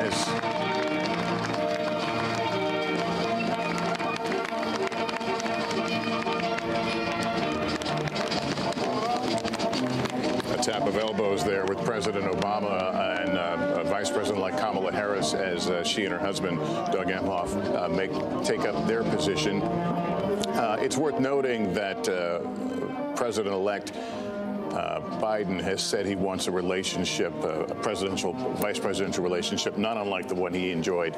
Harris. A tap of elbows there with President Obama and Vice President-elect Kamala Harris as she and her husband, Doug Emhoff, take up their position. It's worth noting that President-elect Biden has said he wants a relationship, a vice presidential relationship, not unlike the one he enjoyed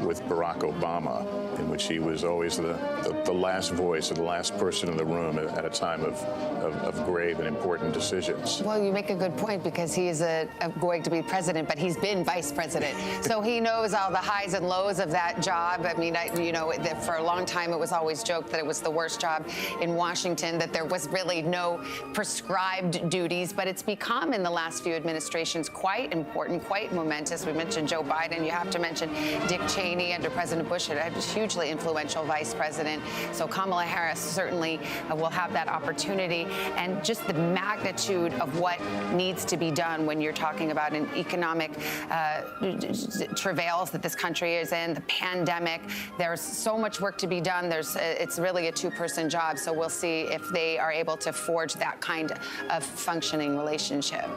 with Barack Obama, in which he was always the last voice or the last person in the room at a time of grave and important decisions. Well, you make a good point, because he is going to be president, but he's been vice president. So he knows all the highs and lows of that job. I mean, for a long time, it was always joked that it was the worst job in Washington, that there was really no prescribed duties, but it's become in the last few administrations quite important, quite momentous. We mentioned Joe Biden. You have to mention Dick Cheney under President Bush, a hugely influential vice president. So Kamala Harris certainly will have that opportunity, and just the magnitude of what needs to be done when you're talking about an economic travails that this country is in, the pandemic. There's so much work to be done. It's really a two-person job. So we'll see if they are able to forge that kind of functioning relationship.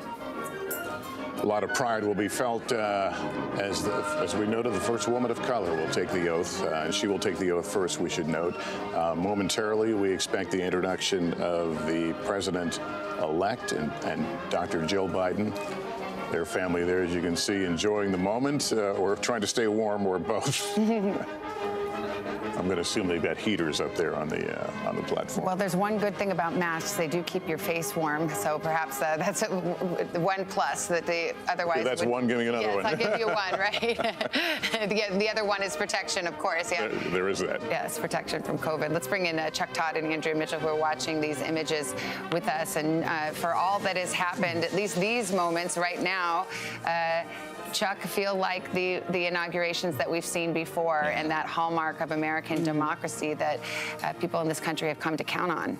A lot of pride will be felt as we noted, the first woman of color will take the oath, and she will take the oath first, we should note. Momentarily, we expect the introduction of the president-elect and Dr. Jill Biden. Their family there, as you can see, enjoying the moment, or trying to stay warm, or both. I'm going to assume they've got heaters up there on the platform. Well, there's one good thing about masks. They do keep your face warm, so perhaps that's one plus that they otherwise that's one giving another one. I'll give you one, right? the other one is protection, of course. Yeah, there is that. Yes, protection from COVID. Let's bring in Chuck Todd and Andrea Mitchell, who are watching these images with us. And for all that has happened, at least these moments right now, Chuck, feel like the inaugurations that we've seen before, and that hallmark of American democracy that people in this country have come to count on?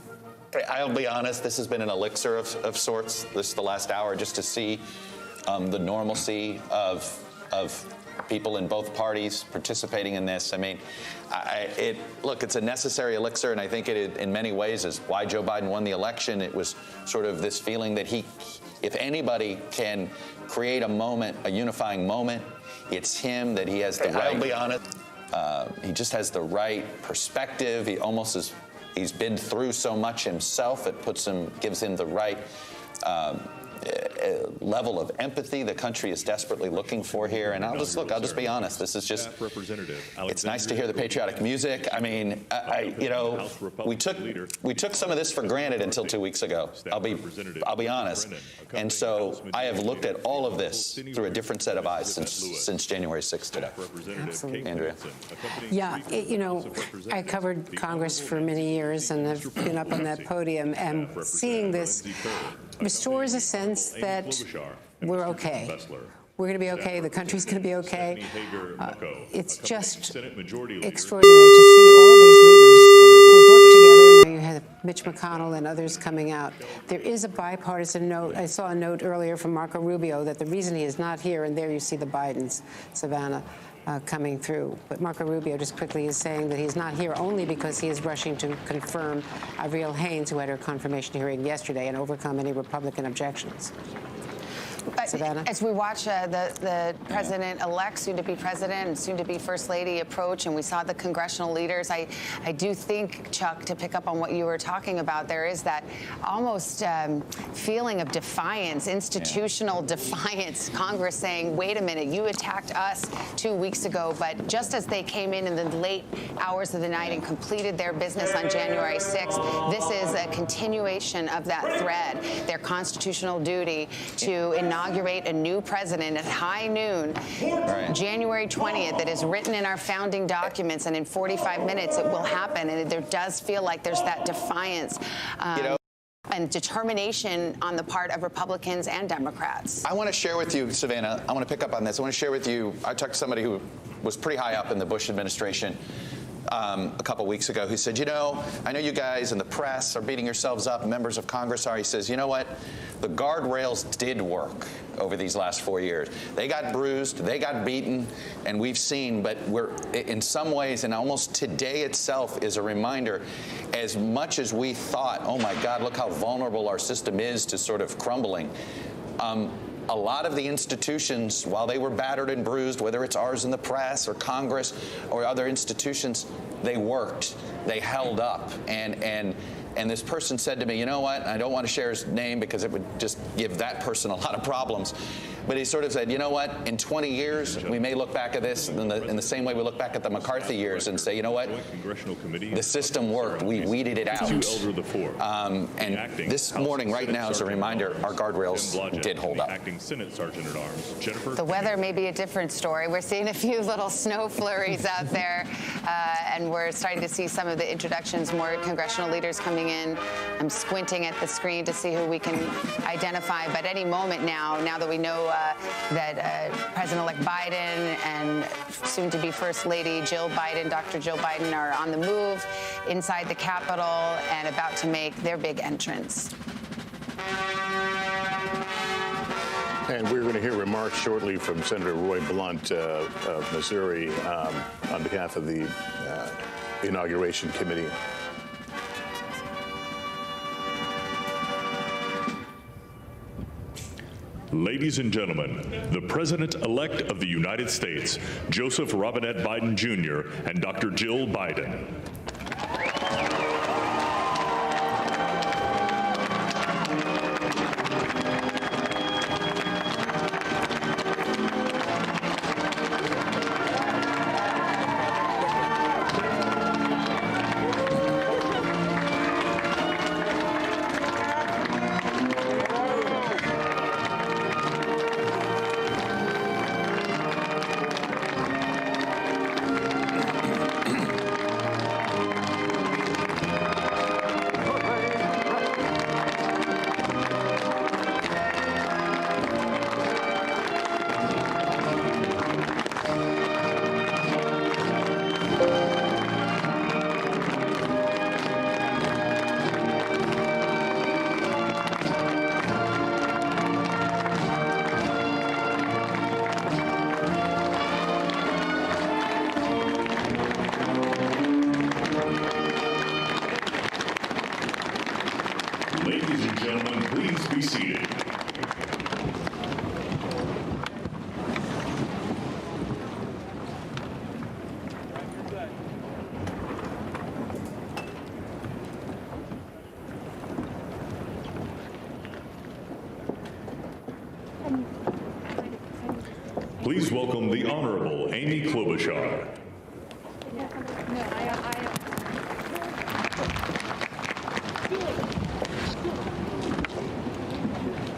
I'll be honest, this has been an elixir of sorts, the last hour, just to see the normalcy of people in both parties participating in this. I mean, look, it's a necessary elixir, and I think it, in many ways, is why Joe Biden won the election. It was sort of this feeling that if anybody can create a moment, a unifying moment, it's him, that he has the right. I'll be honest, he just has the right perspective. He's been through so much himself. It gives him the right level of empathy the country is desperately looking for here. And I'll just be honest. This is just, it's nice to hear the patriotic music. I mean, we took some of this for granted until 2 weeks ago. I'll be honest. And so I have looked at all of this through a different set of eyes since January 6th today. Absolutely. Andrea. Yeah, I covered Congress for many years, and I've been up on that podium, and seeing this restores a sense that we're okay. We're going to be okay. The country's going to be okay. It's just extraordinary to see all these leaders who work together. You have Mitch McConnell and others coming out. There is a bipartisan note. I saw a note earlier from Marco Rubio that the reason he is not here, and there you see the Bidens, Savannah, coming through. But Marco Rubio just quickly is saying that he's not here only because he is rushing to confirm Avril Haines, who had her confirmation hearing yesterday, and overcome any Republican objections. Savannah? As we watch the president-elect, soon-to-be president and soon-to-be first lady approach, and we saw the congressional leaders, I do think, Chuck, to pick up on what you were talking about, there is that almost feeling of defiance, institutional defiance. Congress saying, wait a minute, you attacked us 2 weeks ago, but just as they came in the late hours of the night and completed their business on January 6th, this is a continuation of that thread, their constitutional duty to inaugurate a new president at high noon, January 20th, that is written in our founding documents, and in 45 minutes it will happen. And there does feel like there's that defiance and determination on the part of Republicans and Democrats. I want to share with you, Savannah, I want to pick up on this. I want to share with you, I talked to somebody who was pretty high up in the Bush administration a couple weeks ago who said, you know, I know you guys in the press are beating yourselves up, members of Congress are. He says, you know what? The guardrails did work over these last 4 years. They got bruised, they got beaten, and we've seen, but we're in some ways, and almost today itself is a reminder, as much as we thought, oh my God, look how vulnerable our system is to sort of crumbling. A lot of the institutions, while they were battered and bruised, whether it's ours in the press or Congress or other institutions, they worked, they held up. And this person said to me, you know what, I don't want to share his name because it would just give that person a lot of problems. But he sort of said, you know what, in 20 years, we may look back at this in the same way we look back at the McCarthy years and say, you know what, the system worked. We weeded it out. And this morning, right now, is a reminder, our guardrails did hold up. The weather may be a different story. We're seeing a few little snow flurries out there, and we're starting to see some of the introductions, more congressional leaders coming in. I'm squinting at the screen to see who we can identify, but any moment now that we know that President-elect Biden and soon-to-be First Lady Jill Biden, Dr. Jill Biden, are on the move inside the Capitol and about to make their big entrance. And we're going to hear remarks shortly from Senator Roy Blunt of Missouri on behalf of the Inauguration Committee. Ladies and gentlemen, the President-elect of the United States, Joseph Robinette Biden Jr., and Dr. Jill Biden. Ladies and gentlemen, please be seated. Please welcome the Honorable Amy Klobuchar.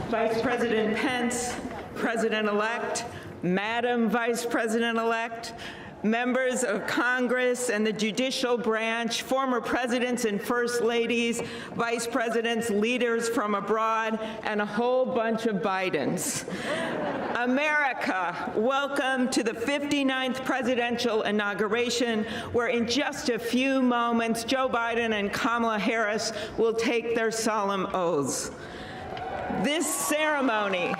Vice President Pence, President-elect, Madam Vice President-elect, members of Congress and the judicial branch, former presidents and first ladies, vice presidents, leaders from abroad, and a whole bunch of Bidens. America, welcome to the 59th presidential inauguration, where in just a few moments, Joe Biden and Kamala Harris will take their solemn oaths. This ceremony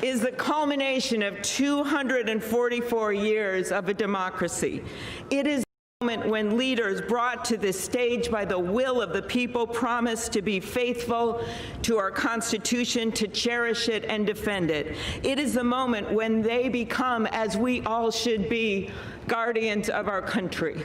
is the culmination of 244 years of a democracy. It is the moment when leaders brought to this stage by the will of the people promise to be faithful to our Constitution, to cherish it and defend it. It is the moment when they become, as we all should be, guardians of our country.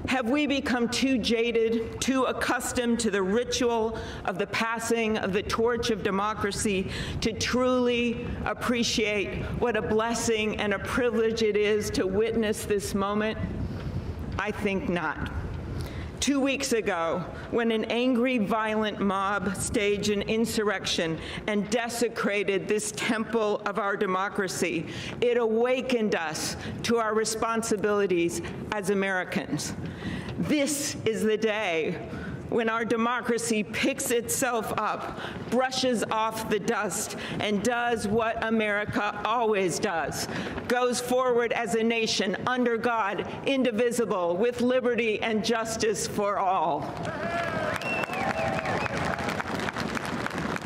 Have we become too jaded, too accustomed to the ritual of the passing of the torch of democracy to truly appreciate what a blessing and a privilege it is to witness this moment? I think not. 2 weeks ago, when an angry, violent mob staged an insurrection and desecrated this temple of our democracy, it awakened us to our responsibilities as Americans. This is the day when our democracy picks itself up, brushes off the dust, and does what America always does, goes forward as a nation under God, indivisible, with liberty and justice for all.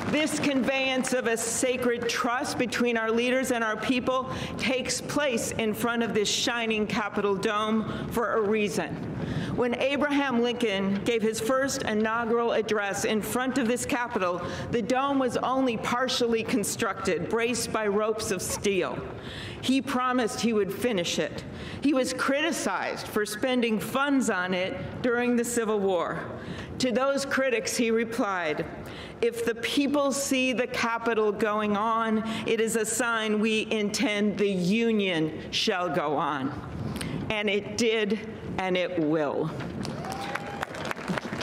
This conveyance of a sacred trust between our leaders and our people takes place in front of this shining Capitol dome for a reason. When Abraham Lincoln gave his first inaugural address in front of this Capitol, the dome was only partially constructed, braced by ropes of steel. He promised he would finish it. He was criticized for spending funds on it during the Civil War. To those critics, he replied, "If the people see the Capitol going on, it is a sign we intend the Union shall go on." And it did, and it will.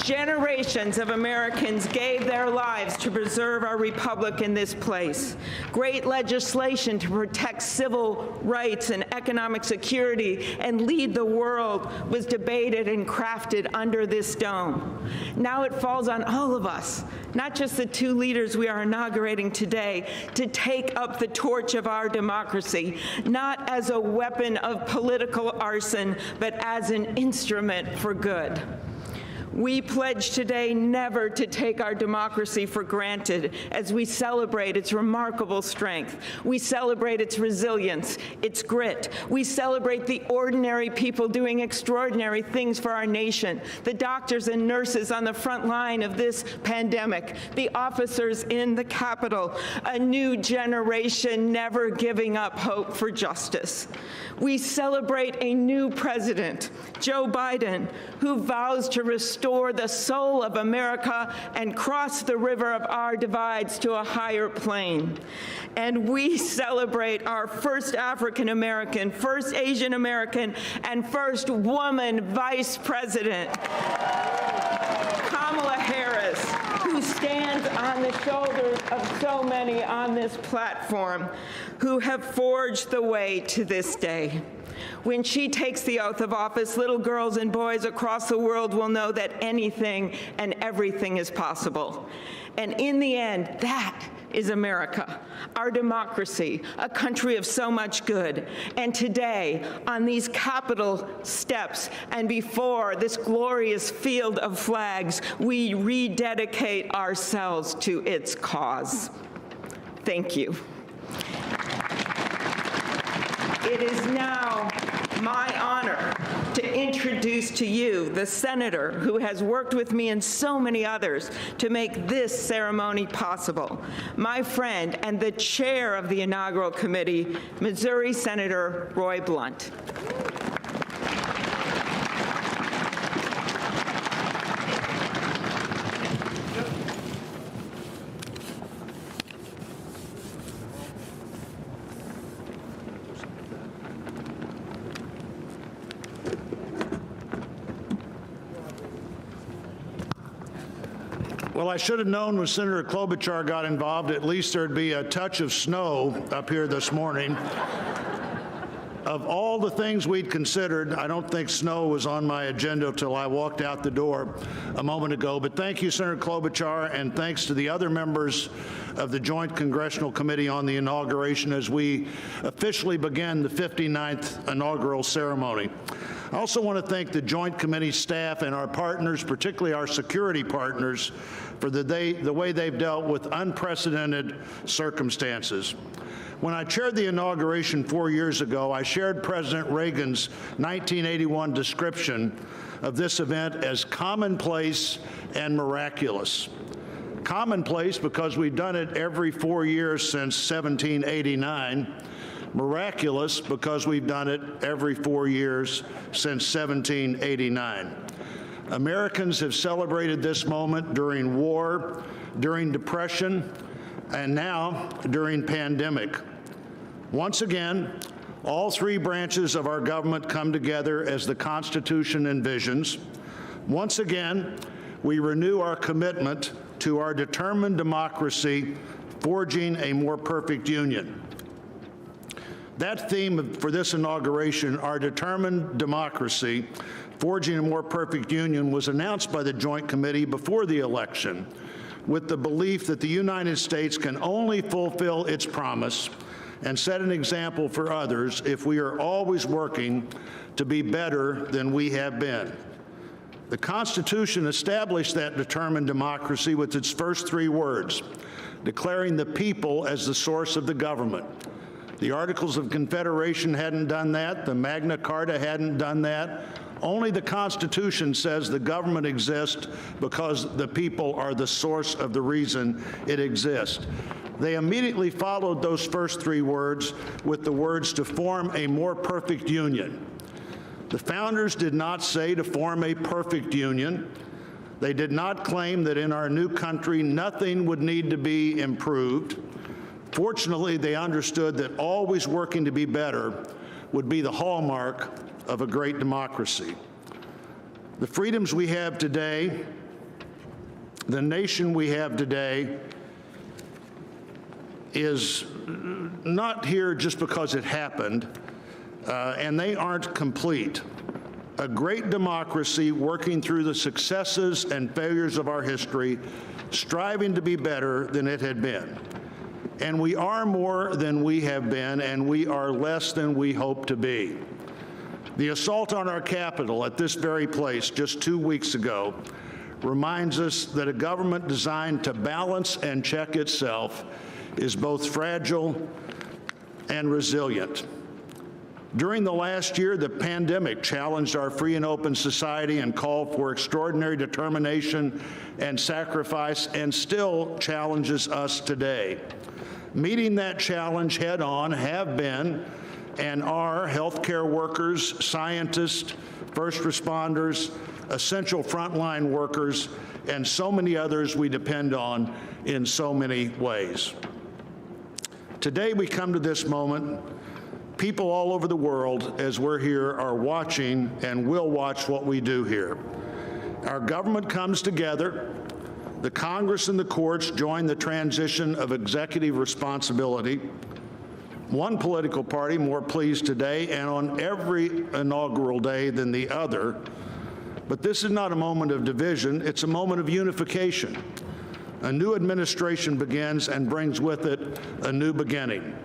Generations of Americans gave their lives to preserve our republic in this place. Great legislation to protect civil rights and economic security and lead the world was debated and crafted under this dome. Now it falls on all of us, not just the two leaders we are inaugurating today, to take up the torch of our democracy, not as a weapon of political arson, but as an instrument for good. We pledge today never to take our democracy for granted as we celebrate its remarkable strength. We celebrate its resilience, its grit. We celebrate the ordinary people doing extraordinary things for our nation, the doctors and nurses on the front line of this pandemic, the officers in the Capitol, a new generation never giving up hope for justice. We celebrate a new president, Joe Biden, who vows to restore the soul of America and cross the river of our divides to a higher plane. And we celebrate our first African American, first Asian American, and first woman vice president, Kamala Harris, who stands on the shoulders of so many on this platform who have forged the way to this day. When she takes the oath of office, little girls and boys across the world will know that anything and everything is possible. And in the end, that is America, our democracy, a country of so much good. And today, on these Capitol steps and before this glorious field of flags, we rededicate ourselves to its cause. Thank you. It is now my honor to introduce to you the senator who has worked with me and so many others to make this ceremony possible, my friend and the chair of the inaugural committee, Missouri Senator Roy Blunt. Well, I should have known when Senator Klobuchar got involved, at least there'd be a touch of snow up here this morning. Of all the things we'd considered, I don't think snow was on my agenda until I walked out the door a moment ago. But thank you, Senator Klobuchar, and thanks to the other members of the Joint Congressional Committee on the Inauguration as we officially begin the 59th inaugural ceremony. I also want to thank the Joint Committee staff and our partners, particularly our security partners, for the way they've dealt with unprecedented circumstances. When I chaired the inauguration 4 years ago, I shared President Reagan's 1981 description of this event as commonplace and miraculous. Commonplace because we've done it every 4 years since 1789. Miraculous because we've done it every 4 years since 1789. Americans have celebrated this moment during war, during depression, and now during pandemic. Once again, all three branches of our government come together as the Constitution envisions. Once again, we renew our commitment to our determined democracy, forging a more perfect union. That theme for this inauguration, our determined democracy, Forging a More Perfect Union was announced by the Joint Committee before the election with the belief that the United States can only fulfill its promise and set an example for others if we are always working to be better than we have been. The Constitution established that determined democracy with its first three words, declaring the people as the source of the government. The Articles of Confederation hadn't done that. The Magna Carta hadn't done that. Only the Constitution says the government exists because the people are the source of the reason it exists. They immediately followed those first three words with the words to form a more perfect union. The founders did not say to form a perfect union. They did not claim that in our new country nothing would need to be improved. Fortunately, they understood that always working to be better would be the hallmark of a great democracy. The freedoms we have today, the nation we have today, is not here just because it happened, and they aren't complete. A great democracy working through the successes and failures of our history, striving to be better than it had been. And we are more than we have been, and we are less than we hope to be. The assault on our Capitol at this very place just 2 weeks ago reminds us that a government designed to balance and check itself is both fragile and resilient. During the last year, the pandemic challenged our free and open society and called for extraordinary determination and sacrifice, and still challenges us today. Meeting that challenge head on have been and are healthcare workers, scientists, first responders, essential frontline workers, and so many others we depend on in so many ways. Today we come to this moment. People all over the world, as we're here, are watching and will watch what we do here. Our government comes together. The Congress and the courts join the transition of executive responsibility. One political party more pleased today and on every inaugural day than the other. But this is not a moment of division, it's a moment of unification. A new administration begins and brings with it a new beginning.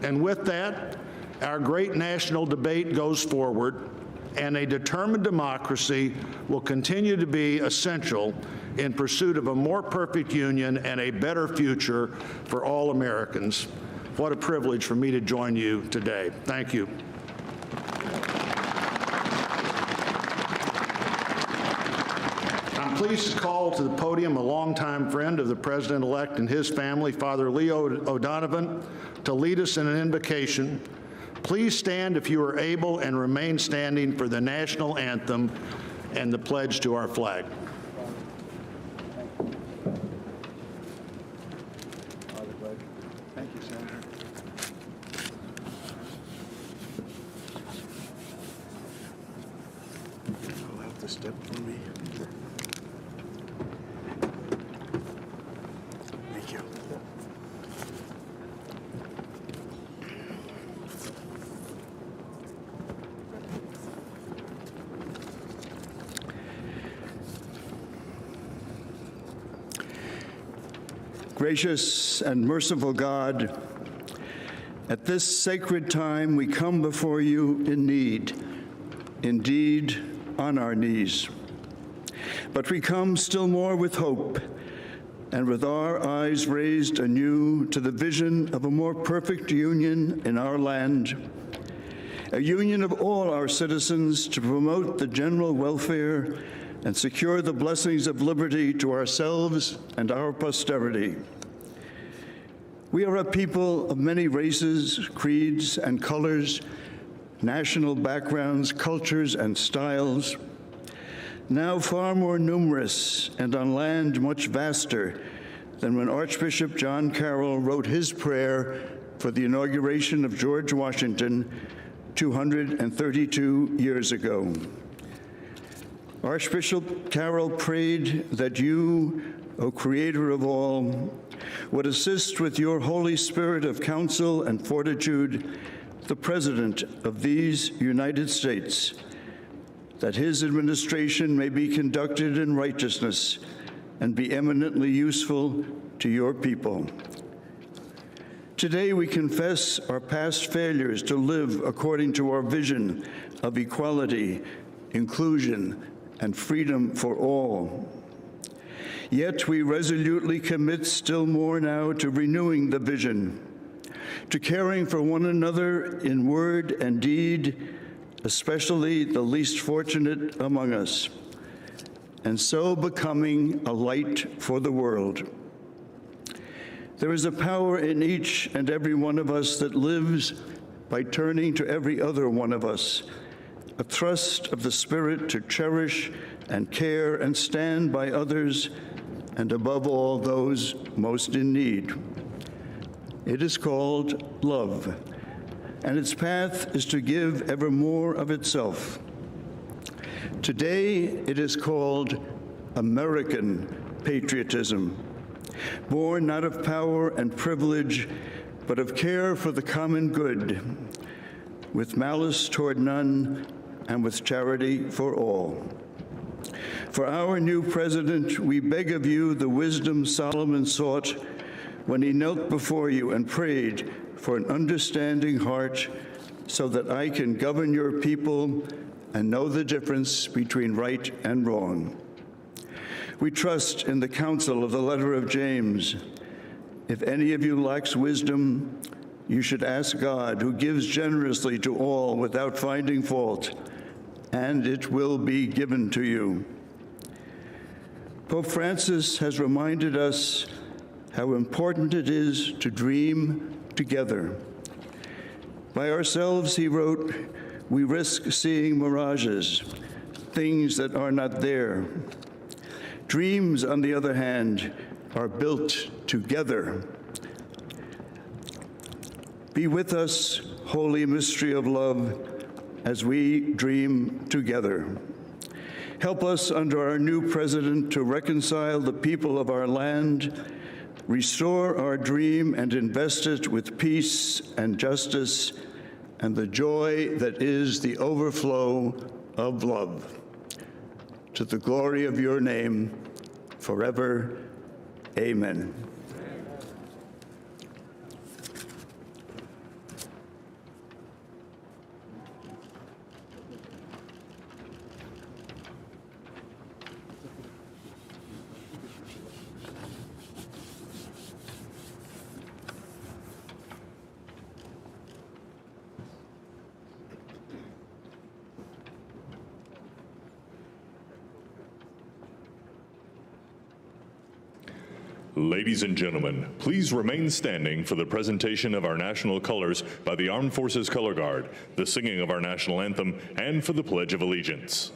And with that, our great national debate goes forward, and a determined democracy will continue to be essential in pursuit of a more perfect union and a better future for all Americans. What a privilege for me to join you today. Thank you. I'm pleased to call to the podium a longtime friend of the President-elect and his family, Father Leo O'Donovan, to lead us in an invocation. Please stand if you are able and remain standing for the national anthem and the pledge to our flag. Thank you, Senator. I'll have to step for me. Thank you. Gracious and merciful God, at this sacred time we come before you in need, indeed on our knees. But we come still more with hope and with our eyes raised anew to the vision of a more perfect union in our land, a union of all our citizens to promote the general welfare and secure the blessings of liberty to ourselves and our posterity. We are a people of many races, creeds, and colors, national backgrounds, cultures, and styles, now far more numerous and on land much vaster than when Archbishop John Carroll wrote his prayer for the inauguration of George Washington 232 years ago. Archbishop Carroll prayed that you, O Creator of all, would assist with your Holy Spirit of counsel and fortitude the President of these United States, that his administration may be conducted in righteousness and be eminently useful to your people. Today, we confess our past failures to live according to our vision of equality, inclusion, and freedom for all. Yet we resolutely commit still more now to renewing the vision, to caring for one another in word and deed, especially the least fortunate among us, and so becoming a light for the world. There is a power in each and every one of us that lives by turning to every other one of us, a thrust of the Spirit to cherish and care and stand by others, and above all, those most in need. It is called love, and its path is to give ever more of itself. Today, it is called American patriotism, born not of power and privilege, but of care for the common good, with malice toward none and with charity for all. For our new president, we beg of you the wisdom Solomon sought when he knelt before you and prayed for an understanding heart so that I can govern your people and know the difference between right and wrong. We trust in the counsel of the letter of James. If any of you lacks wisdom, you should ask God, who gives generously to all without finding fault, and it will be given to you. Pope Francis has reminded us how important it is to dream together. By ourselves, he wrote, we risk seeing mirages, things that are not there. Dreams, on the other hand, are built together. Be with us, holy mystery of love, as we dream together. Help us under our new president to reconcile the people of our land, restore our dream and invest it with peace and justice and the joy that is the overflow of love. To the glory of your name, forever, amen. Ladies and gentlemen, please remain standing for the presentation of our national colors by the Armed Forces Color Guard, the singing of our national anthem, and for the Pledge of Allegiance.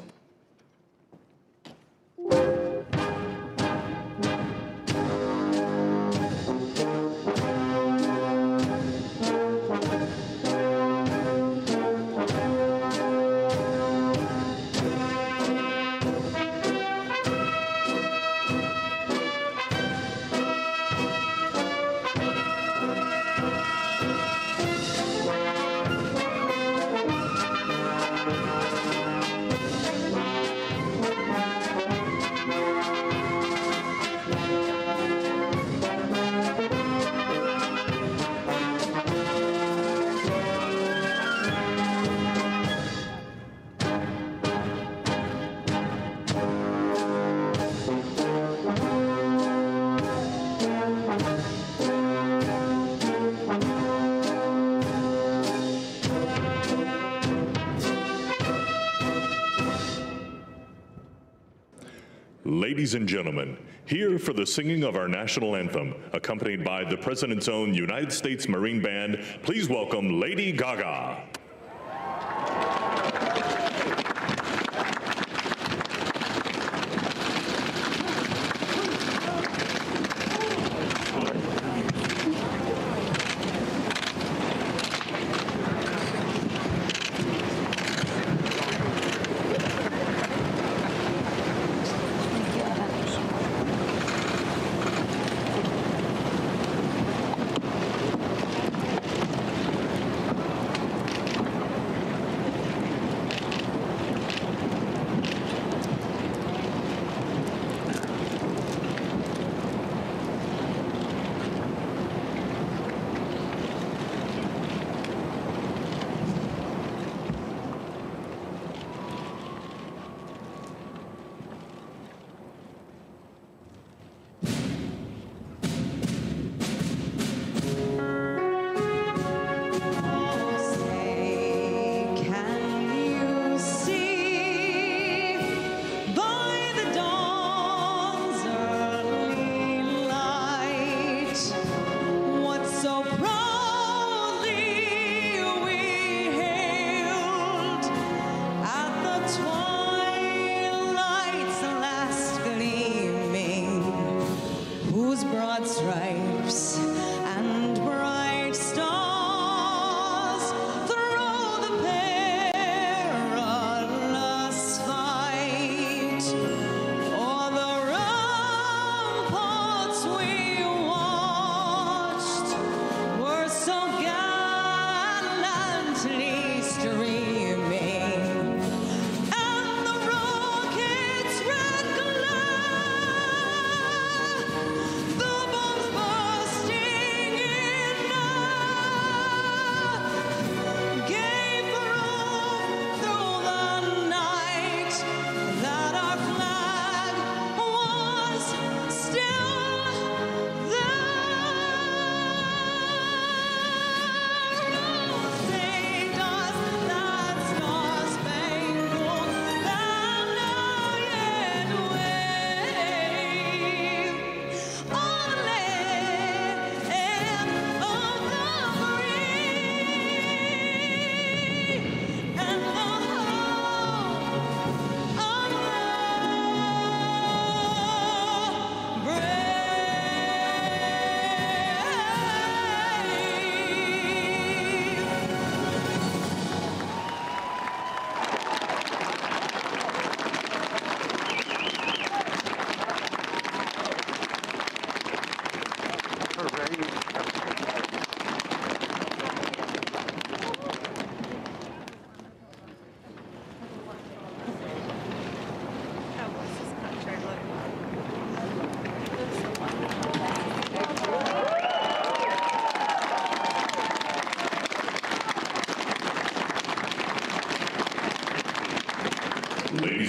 Ladies and gentlemen, here for the singing of our national anthem, accompanied by the President's own United States Marine Band, please welcome Lady Gaga.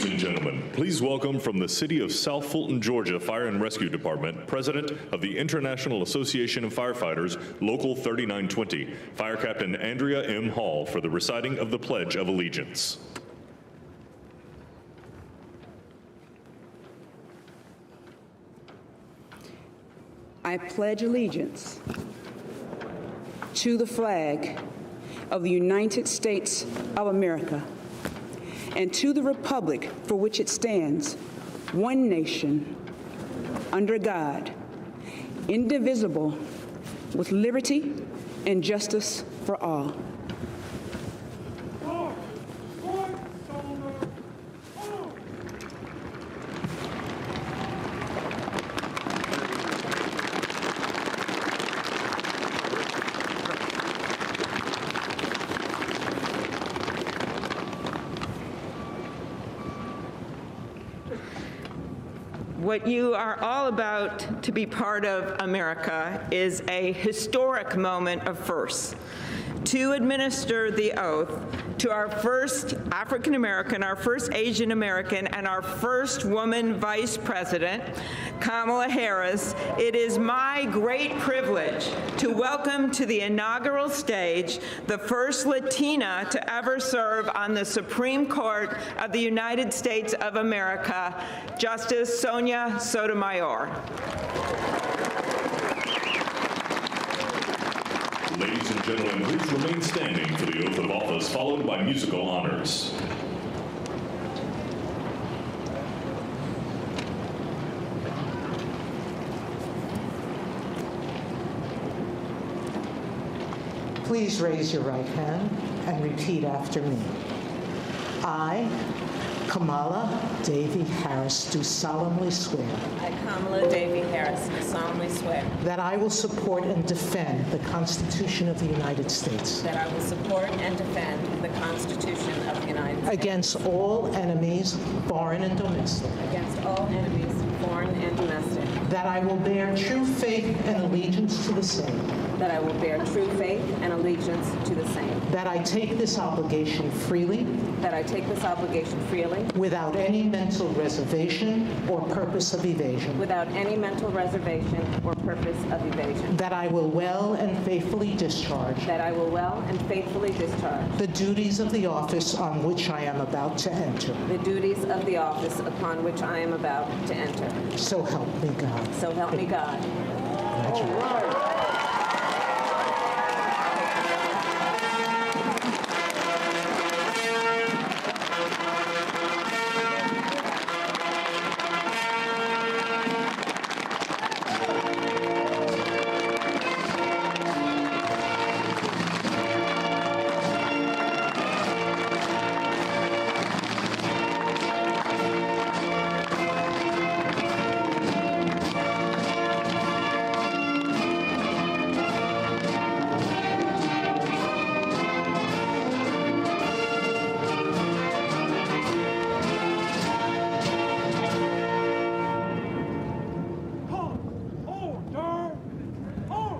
Ladies and gentlemen, please welcome from the city of South Fulton, Georgia Fire and Rescue Department, President of the International Association of Firefighters, Local 3920, Fire Captain Andrea M. Hall, for the reciting of the Pledge of Allegiance. I pledge allegiance to the flag of the United States of America and to the republic for which it stands, one nation, under God, indivisible, with liberty and justice for all. What you are all about to be part of, America, is a historic moment of firsts. To administer the oath to our first African American, our first Asian American, and our first woman vice president, Kamala Harris, it is my great privilege to welcome to the inaugural stage the first Latina to ever serve on the Supreme Court of the United States of America, Justice Sonia Sotomayor. Ladies and gentlemen, please remain standing for the oath of office, followed by musical honors. Please raise your right hand and repeat after me. I, Kamala Davy Harris, do solemnly swear. I, Kamala Davy Harris, do solemnly swear. That I will support and defend the Constitution of the United States. That I will support and defend the Constitution of the United States. Against all enemies, foreign and domestic. Against all enemies, foreign and domestic. That I will bear true faith and allegiance to the same. That I will bear true faith and allegiance to the same. That I take this obligation freely. That I take this obligation freely. Without any mental reservation or purpose of evasion. Without any mental reservation or purpose of evasion. That I will well and faithfully discharge. That I will well and faithfully discharge. The duties of the office on which I am about to enter. The duties of the office upon which I am about to enter. So help me God. So help me God. All right.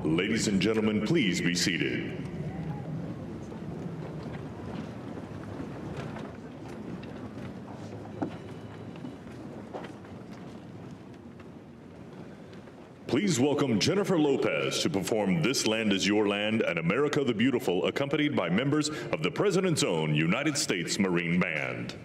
Ladies and gentlemen, please be seated. Please welcome Jennifer Lopez to perform This Land Is Your Land and America the Beautiful, accompanied by members of the President's Own United States Marine Band.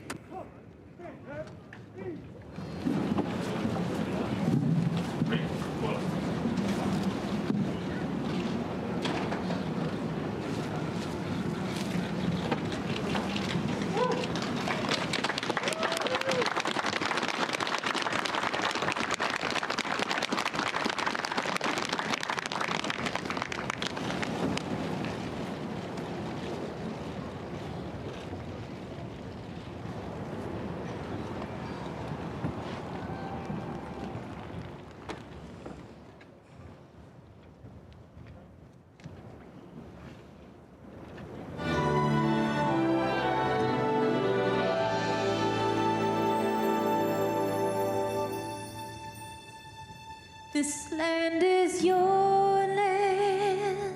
This land is your land.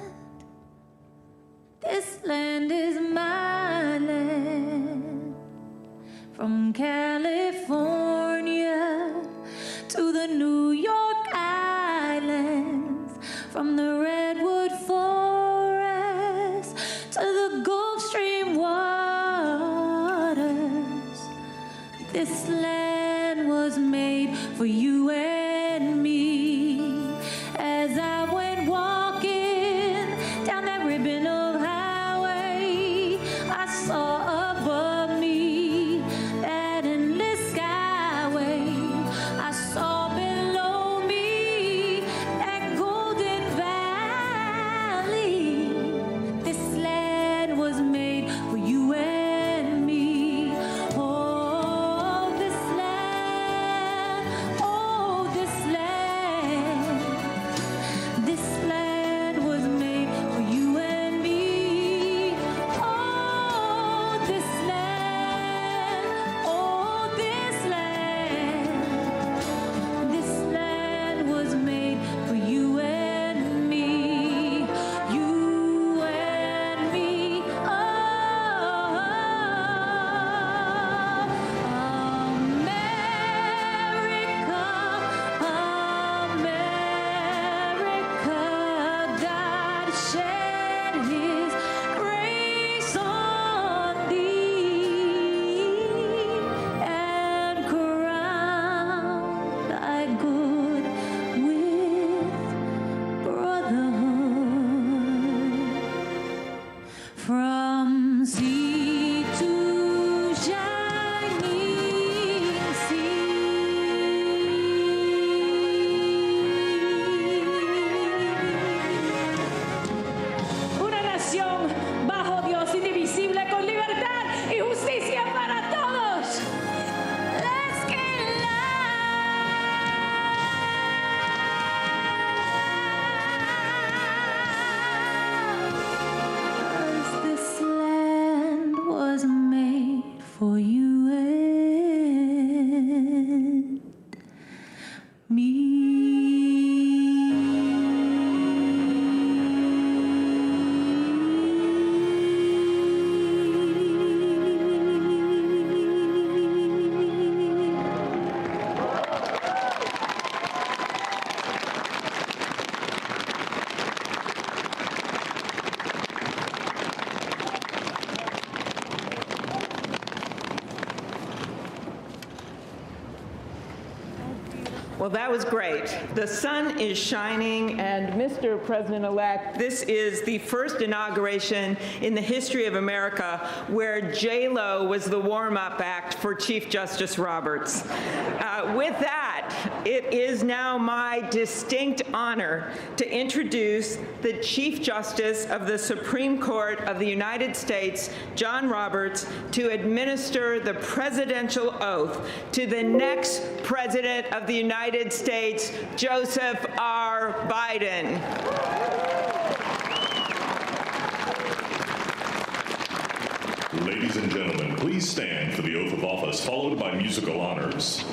This land is my land. From California This land was made for you and me. As I went walking down that ribbon of highway, I saw above me that endless skyway. I saw below me that golden valley. This land was made for you and me. Oh, this land, oh, this land. This land was made for you and me. Oh, this land, oh, this land. This land was made for you and me. You and me. Oh, America, God shed His grace on thee and crowned thy good with brotherhood. From sea to shining sea. Una nación bajo Dios, indivisible, con libertad y justicia para todos. Let's get loud. This land was made for you and me. Well, that was great. The sun is shining, and Mr. President-elect, this is the first inauguration in the history of America where J-Lo was the warm-up act for Chief Justice Roberts. With that, it is now my distinct honor to introduce the Chief Justice of the Supreme Court of the United States, John Roberts, to administer the presidential oath to the next President of the United States, Joseph R. Biden. Ladies and gentlemen, please stand for the oath of office, followed by musical honors.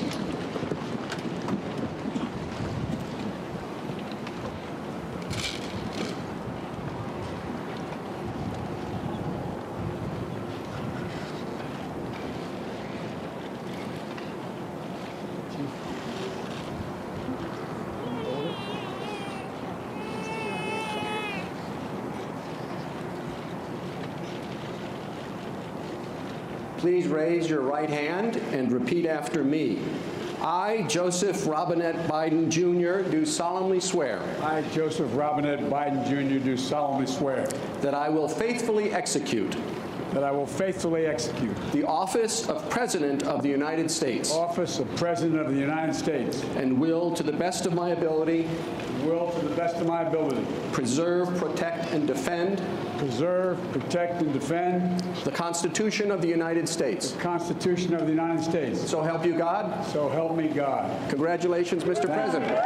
Please raise your right hand and repeat after me. I, Joseph Robinette Biden, Jr., do solemnly swear. I, Joseph Robinette Biden, Jr., do solemnly swear. That I will faithfully execute. That I will faithfully execute. The office of President of the United States. Office of President of the United States. And will, to the best of my ability. Will, to the best of my ability. Preserve, protect, and defend. Preserve, protect, and defend. The Constitution of the United States. The Constitution of the United States. So help you God. So help me God. Congratulations, Mr. President.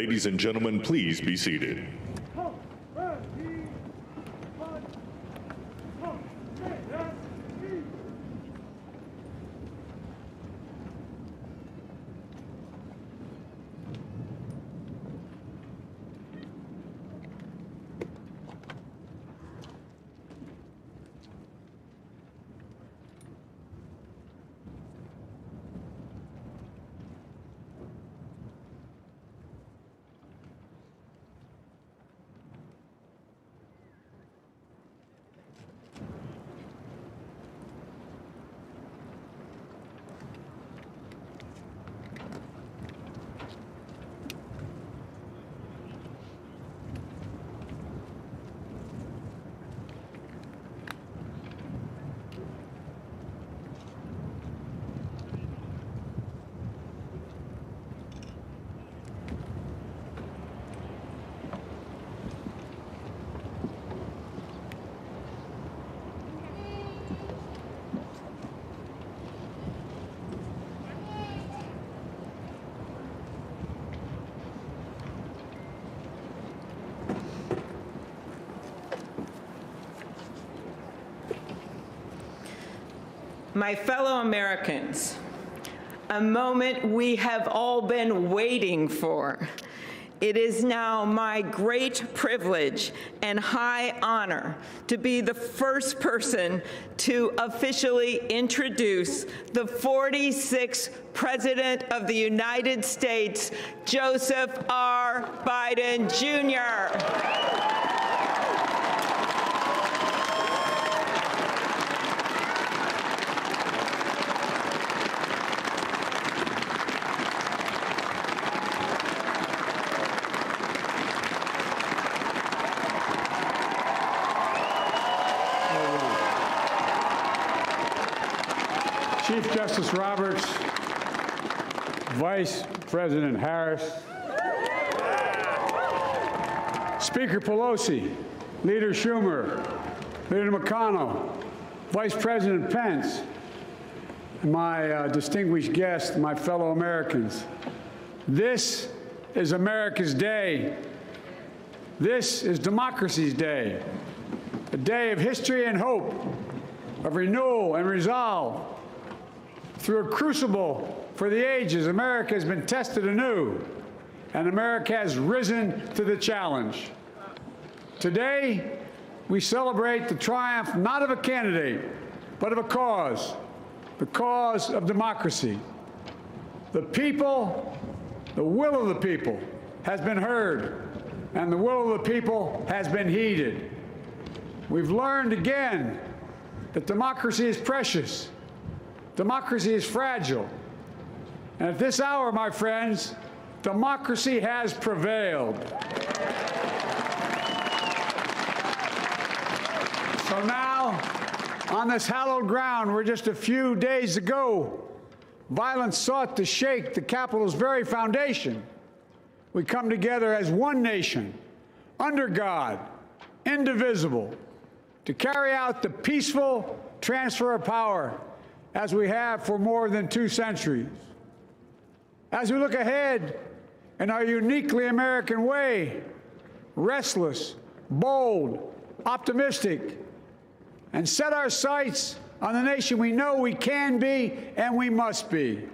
ladies and gentlemen, please be seated. My fellow Americans, a moment we have all been waiting for. It is now my great privilege and high honor to be the first person to officially introduce the 46th President of the United States, Joseph R. Biden, Jr. Chief Justice Roberts, Vice President Harris, Speaker Pelosi, Leader Schumer, Leader McConnell, Vice President Pence, and my distinguished guests, my fellow Americans. This is America's day. This is democracy's day, a day of history and hope, of renewal and resolve. Through a crucible for the ages, America has been tested anew, and America has risen to the challenge. Today, we celebrate the triumph not of a candidate, but of a cause, the cause of democracy. The people, the will of the people has been heard, and the will of the people has been heeded. We've learned again that democracy is precious. Democracy is fragile. And at this hour, my friends, democracy has prevailed. So now, on this hallowed ground where just a few days ago, violence sought to shake the Capitol's very foundation, we come together as one nation, under God, indivisible, to carry out the peaceful transfer of power as we have for more than 2 centuries. As we look ahead in our uniquely American way, restless, bold, optimistic, and set our sights on the nation we know we can be and we must be.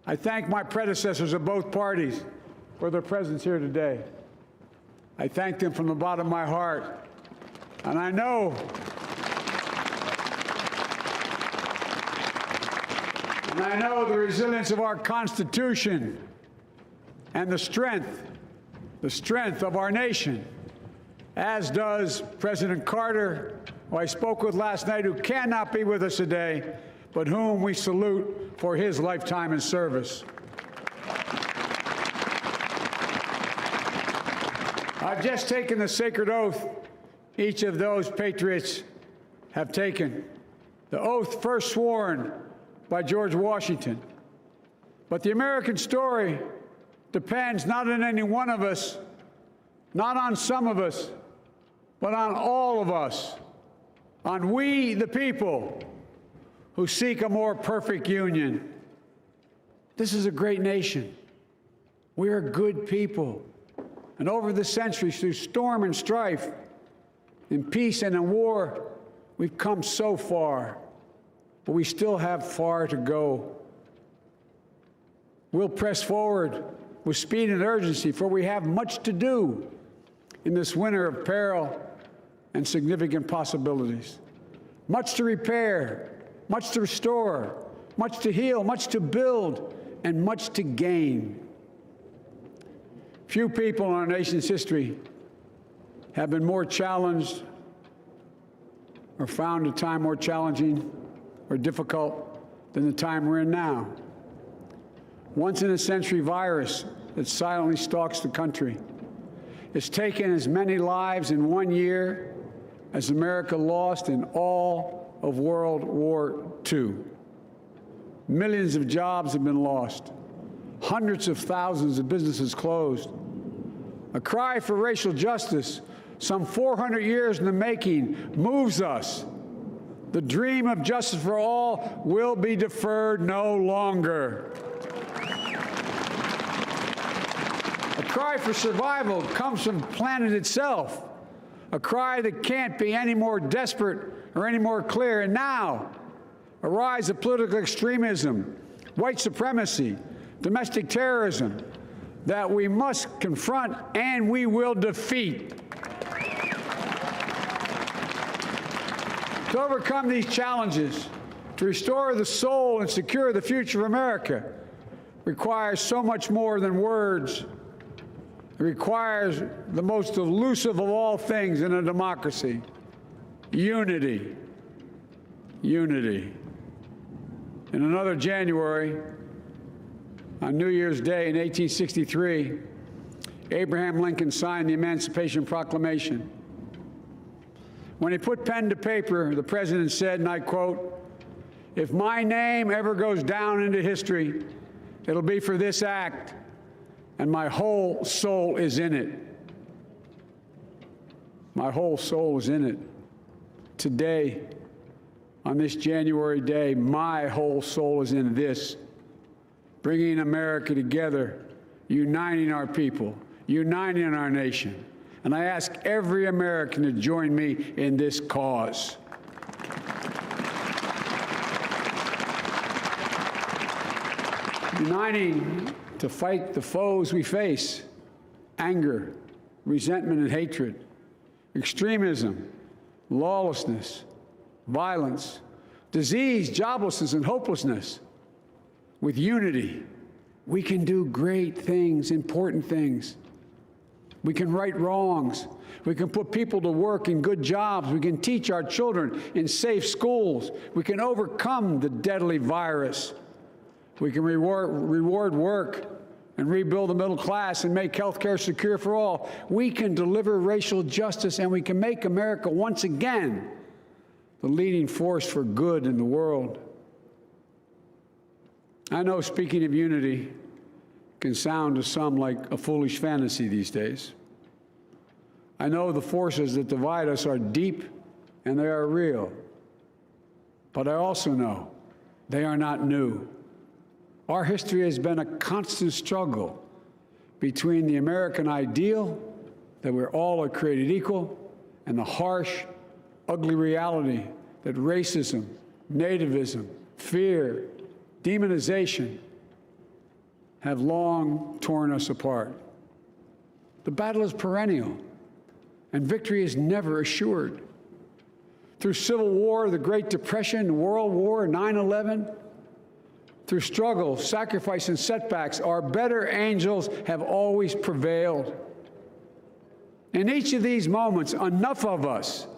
I thank my predecessors of both parties for their presence here today. I thank them from the bottom of my heart. And I know the resilience of our Constitution and the strength of our nation, as does President Carter, who I spoke with last night, who cannot be with us today, but whom we salute for his lifetime in service. I've just taken the sacred oath each of those patriots have taken, the oath first sworn by George Washington. But the American story depends not on any one of us, not on some of us, but on all of us, on we, the people, who seek a more perfect union. This is a great nation. We are good people. And over the centuries, through storm and strife, in peace and in war, we've come so far, but we still have far to go. We'll press forward with speed and urgency, for we have much to do in this winter of peril and significant possibilities. Much to repair, much to restore, much to heal, much to build, and much to gain. Few people in our nation's history have been more challenged or found a time more challenging or difficult than the time we're in now. Once-in-a-century virus that silently stalks the country. It's taken as many lives in 1 year as America lost in all of World War II. Millions of jobs have been lost. Hundreds of thousands of businesses closed. A cry for racial justice, some 400 years in the making, moves us. The dream of justice for all will be deferred no longer. A cry for survival comes from the planet itself, a cry that can't be any more desperate or any more clear. And now, a rise of political extremism, white supremacy, domestic terrorism that we must confront and we will defeat. To overcome these challenges, to restore the soul and secure the future of America, requires so much more than words. It requires the most elusive of all things in a democracy: unity. Unity. In another January, on New Year's Day in 1863, Abraham Lincoln signed the Emancipation Proclamation. When he put pen to paper, the president said, and I quote, "If my name ever goes down into history, it'll be for this act, and my whole soul is in it." My whole soul is in it. Today, on this January day, my whole soul is in this, bringing America together, uniting our people, uniting our nation. And I ask every American to join me in this cause. Uniting to fight the foes we face: anger, resentment and hatred, extremism, lawlessness, violence, disease, joblessness, and hopelessness. With unity, we can do great things, important things. We can right wrongs. We can put people to work in good jobs. We can teach our children in safe schools. We can overcome the deadly virus. We can reward work and rebuild the middle class and make health care secure for all. We can deliver racial justice, and we can make America once again the leading force for good in the world. I know speaking of unity can sound to some like a foolish fantasy these days. I know the forces that divide us are deep and they are real. But I also know they are not new. Our history has been a constant struggle between the American ideal that we're all are created equal and the harsh, ugly reality that racism, nativism, fear, demonization have long torn us apart. The battle is perennial, and victory is never assured. Through Civil War, the Great Depression, World War, 9/11, through struggle, sacrifice, and setbacks, our better angels have always prevailed. In each of these moments, enough of us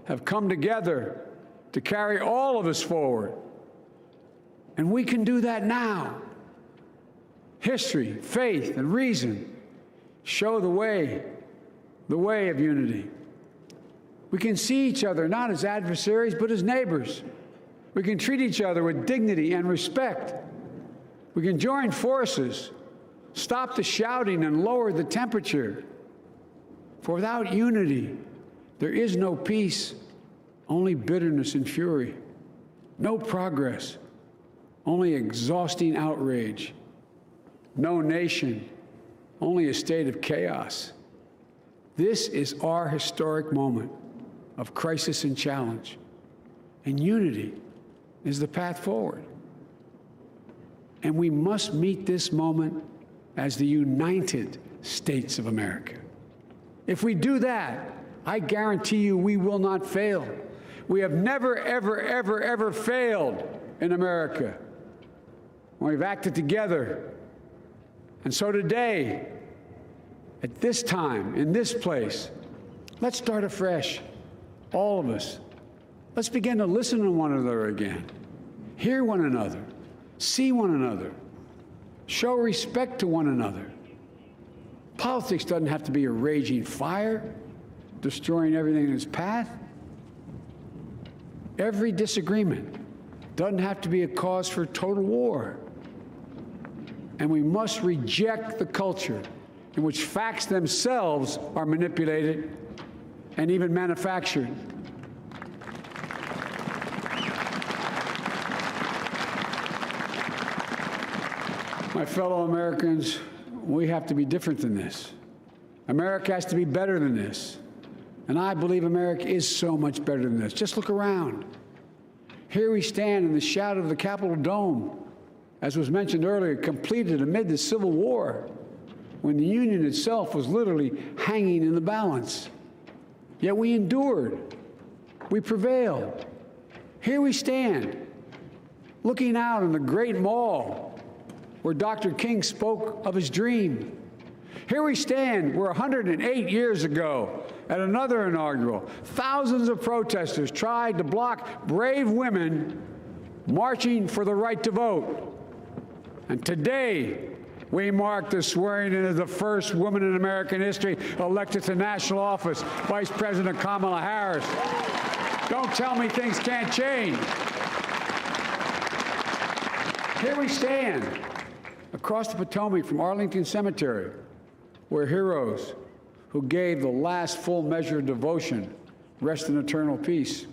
have come together to carry all of us forward. And we can do that now. History, faith, and reason show the way of unity. We can see each other not as adversaries, but as neighbors. We can treat each other with dignity and respect. We can join forces, stop the shouting, and lower the temperature. For without unity, there is no peace, only bitterness and fury. No progress, only exhausting outrage. no nation, only a state of chaos. This is our historic moment of crisis and challenge, and unity is the path forward. And we must meet this moment as the United States of America. If we do that, I guarantee you we will not fail. We have never, ever, ever, ever failed in America when we've acted together. And so today, at this time, in this place, let's start afresh, all of us. Let's begin to listen to one another again, hear one another, see one another, show respect to one another. Politics doesn't have to be a raging fire, destroying everything in its path. Every disagreement doesn't have to be a cause for total war. And we must reject the culture in which facts themselves are manipulated and even manufactured. My fellow Americans, we have to be different than this. America has to be better than this. And I believe America is so much better than this. Just look around. Here we stand in the shadow of the Capitol Dome, as was mentioned earlier, completed amid the Civil War, when the Union itself was literally hanging in the balance. Yet we endured. We prevailed. Here we stand, looking out on the great mall where Dr. King spoke of his dream. Here we stand where 108 years ago, at another inaugural, thousands of protesters tried to block brave women marching for the right to vote. And today, we mark the swearing in of the first woman in American history elected to national office, Vice President Kamala Harris. Don't tell me things can't change. Here we stand across the Potomac from Arlington Cemetery, where heroes who gave the last full measure of devotion rest in eternal peace.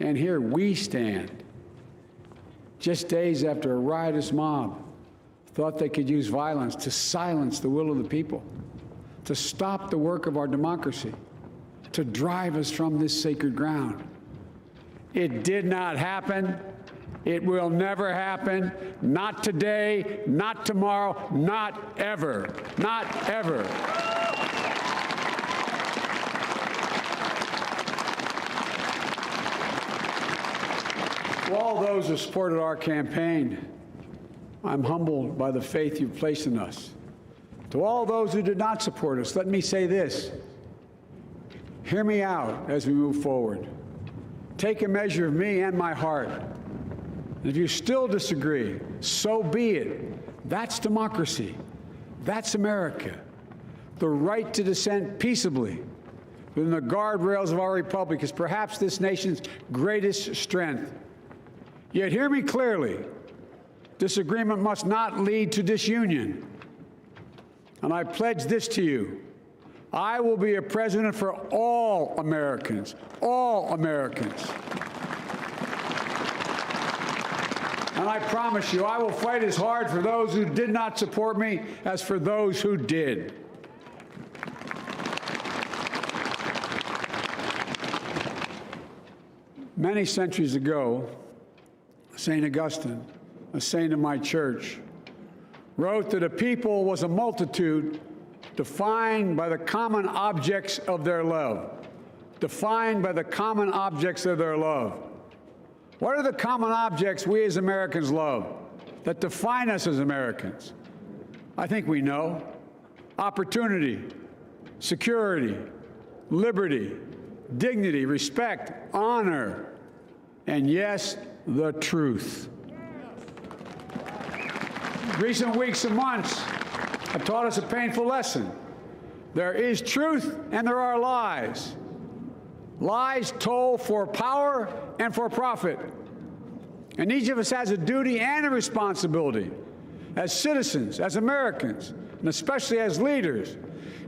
And here we stand, just days after a riotous mob thought they could use violence to silence the will of the people, to stop the work of our democracy, to drive us from this sacred ground. It did not happen. It will never happen. Not today, not tomorrow, not ever. Not ever. To all those who supported our campaign, I'm humbled by the faith you've placed in us. To all those who did not support us, let me say this. Hear me out as we move forward. Take a measure of me and my heart. And if you still disagree, so be it. That's democracy. That's America. The right to dissent peaceably within the guardrails of our republic is perhaps this nation's greatest strength. Yet hear me clearly. Disagreement must not lead to disunion. And I pledge this to you. I will be a president for all Americans. All Americans. And I promise you, I will fight as hard for those who did not support me as for those who did. Many centuries ago, St. Augustine, a saint of my church, wrote that a people was a multitude defined by the common objects of their love. Defined by the common objects of their love. What are the common objects we as Americans love that define us as Americans? I think we know. Opportunity, security, liberty, dignity, respect, honor, and yes, the truth. Recent weeks and months have taught us a painful lesson. There is truth and there are lies. Lies told for power and for profit. And each of us has a duty and a responsibility as citizens, as Americans, and especially as leaders.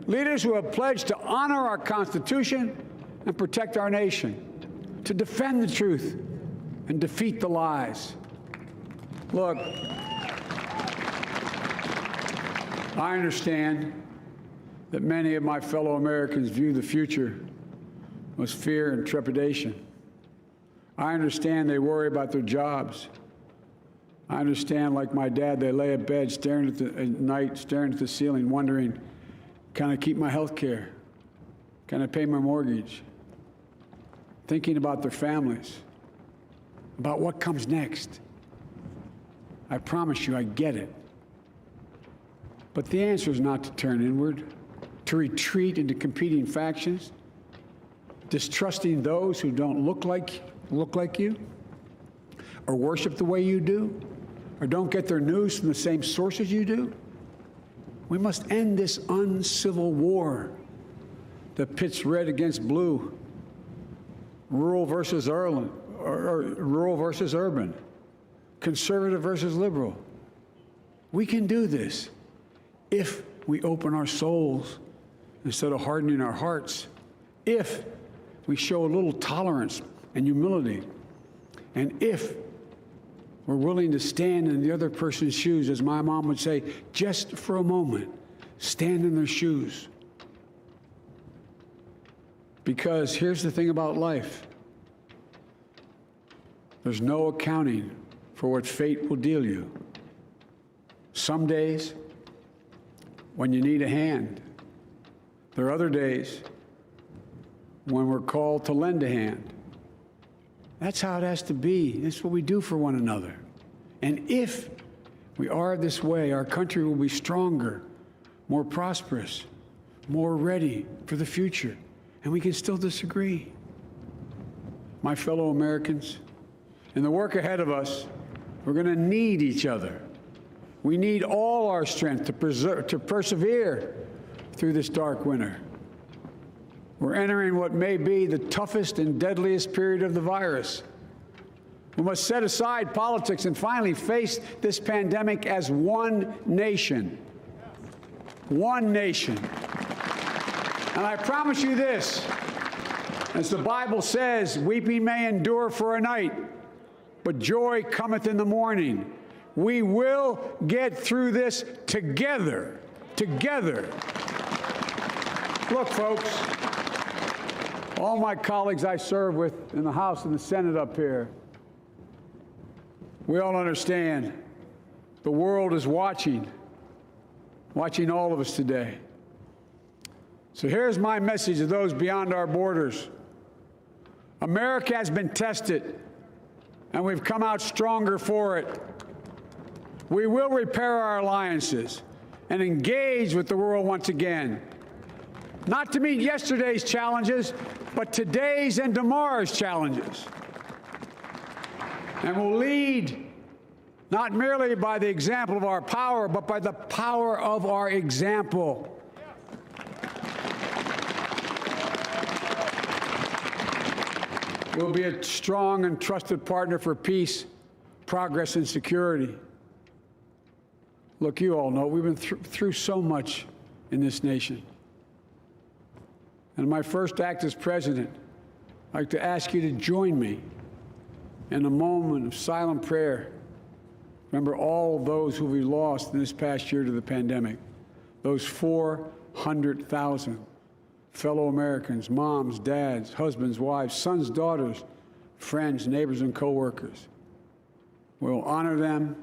Leaders who have pledged to honor our Constitution and protect our nation, to defend the truth and defeat the lies. Look, I understand that many of my fellow Americans view the future with fear and trepidation. I understand they worry about their jobs. I understand, like my dad, they lay at bed at night, staring at the ceiling, wondering, can I keep my health care? Can I pay my mortgage? Thinking about their families, about what comes next. I promise you, I get it. But the answer is not to turn inward, to retreat into competing factions, distrusting those who don't look like you, or worship the way you do, or don't get their news from the same sources you do. We must end this uncivil war that pits red against blue, rural versus urban, conservative versus liberal. We can do this if we open our souls instead of hardening our hearts, if we show a little tolerance and humility, and if we're willing to stand in the other person's shoes, as my mom would say, just for a moment, stand in their shoes. Because here's the thing about life. There's no accounting for what fate will deal you. Some days, when you need a hand. There are other days when we're called to lend a hand. That's how it has to be. That's what we do for one another. And if we are this way, our country will be stronger, more prosperous, more ready for the future. And we can still disagree. My fellow Americans, in the work ahead of us, we're going to need each other. We need all our strength to persevere through this dark winter. We're entering what may be the toughest and deadliest period of the virus. We must set aside politics and finally face this pandemic as one nation. One nation. And I promise you this, as the Bible says, weeping may endure for a night, but joy cometh in the morning. We will get through this together. Together. Look, folks, all my colleagues I serve with in the House and the Senate up here, we all understand the world is watching all of us today. So here's my message to those beyond our borders. America has been tested, and we've come out stronger for it. We will repair our alliances and engage with the world once again, not to meet yesterday's challenges, but today's and tomorrow's challenges. And we'll lead not merely by the example of our power, but by the power of our example. We'll be a strong and trusted partner for peace, progress, and security. Look, you all know we've been through so much in this nation. And in my first act as president, I'd like to ask you to join me in a moment of silent prayer. Remember all those who we lost in this past year to the pandemic. Those 400,000 fellow Americans, moms, dads, husbands, wives, sons, daughters, friends, neighbors, and co-workers. We'll honor them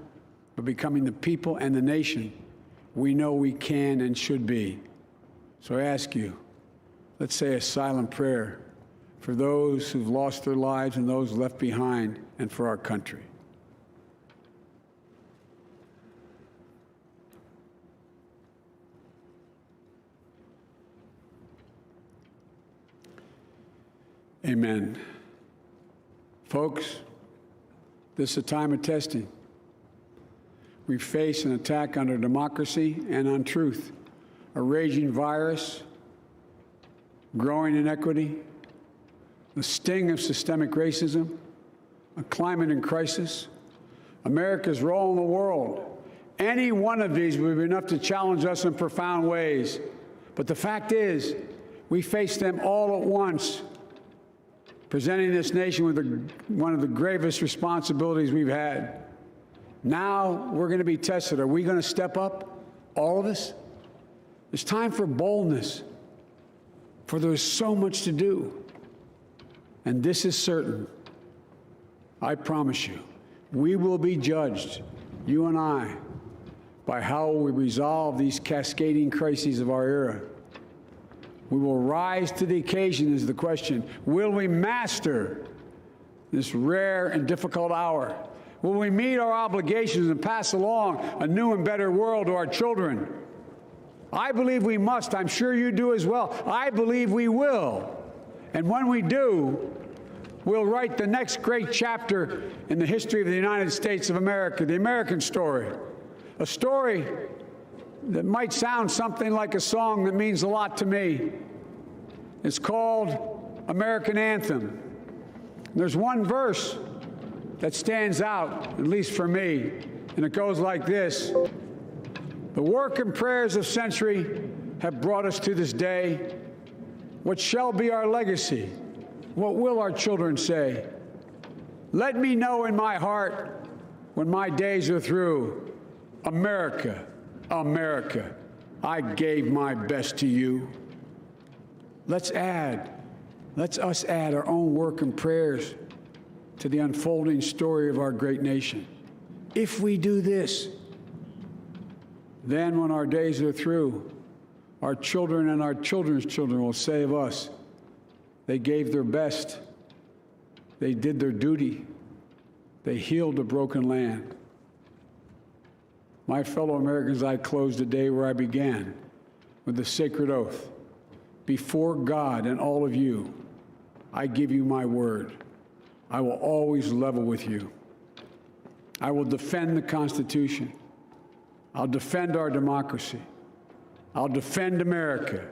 by becoming the people and the nation we know we can and should be. So I ask you, let's say a silent prayer for those who've lost their lives and those left behind, and for our country. Amen. Folks, this is a time of testing. We face an attack on our democracy and on truth, a raging virus, growing inequity, the sting of systemic racism, a climate in crisis, America's role in the world. Any one of these would be enough to challenge us in profound ways. But the fact is, we face them all at once, presenting this nation with one of the gravest responsibilities we've had. Now we're going to be tested. Are we going to step up, all of us, It's time for boldness, for there's so much to do. And this is certain. I promise you, we will be judged, you and I, by how we resolve these cascading crises of our era. We will rise to the occasion is the question. Will we master this rare and difficult hour? Will we meet our obligations and pass along a new and better world to our children? I believe we must. I'm sure you do as well. I believe we will. And when we do, we'll write the next great chapter in the history of the United States of America, the American story. A story that might sound something like a song that means a lot to me. It's called American Anthem. There's one verse that stands out, at least for me, and it goes like this. The work and prayers of century have brought us to this day. What shall be our legacy? What will our children say? Let me know in my heart when my days are through. America, America, I gave my best to you. Let's us add our own work and prayers to the unfolding story of our great nation. If we do this, then when our days are through, our children and our children's children will say of us, they gave their best, they did their duty, they healed a broken land. My fellow Americans, I close the day where I began, with the sacred oath. Before God and all of you, I give you my word. I will always level with you. I will defend the Constitution. I'll defend our democracy. I'll defend America.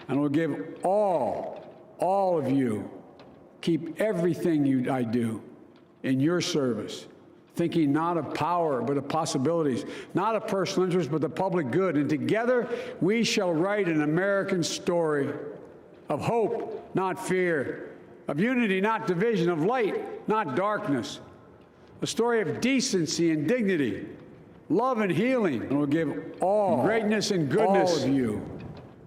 And I'll give all of you, keep everything I do in your service, thinking not of power, but of possibilities, not of personal interest, but the public good. And together, we shall write an American story of hope, not fear, of unity, not division, of light, not darkness, a story of decency and dignity, love and healing. And we'll give all greatness and goodness all of you.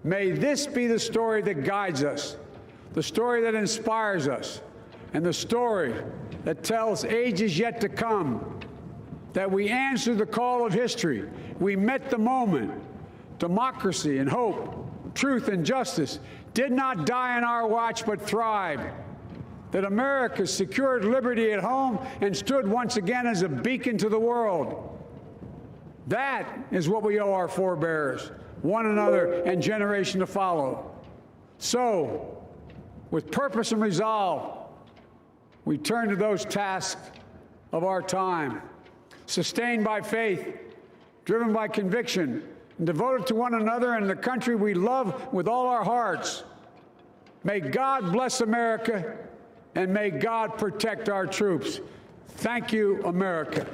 May this be the story that guides us, the story that inspires us, and the story that tells ages yet to come that we answered the call of history. We met the moment. Democracy and hope, truth and justice did not die on our watch but thrived. That America secured liberty at home and stood once again as a beacon to the world. That is what we owe our forebears, one another, and generation to follow. So, with purpose and resolve, we turn to those tasks of our time, sustained by faith, driven by conviction, and devoted to one another and the country we love with all our hearts. May God bless America, and may God protect our troops. Thank you, America.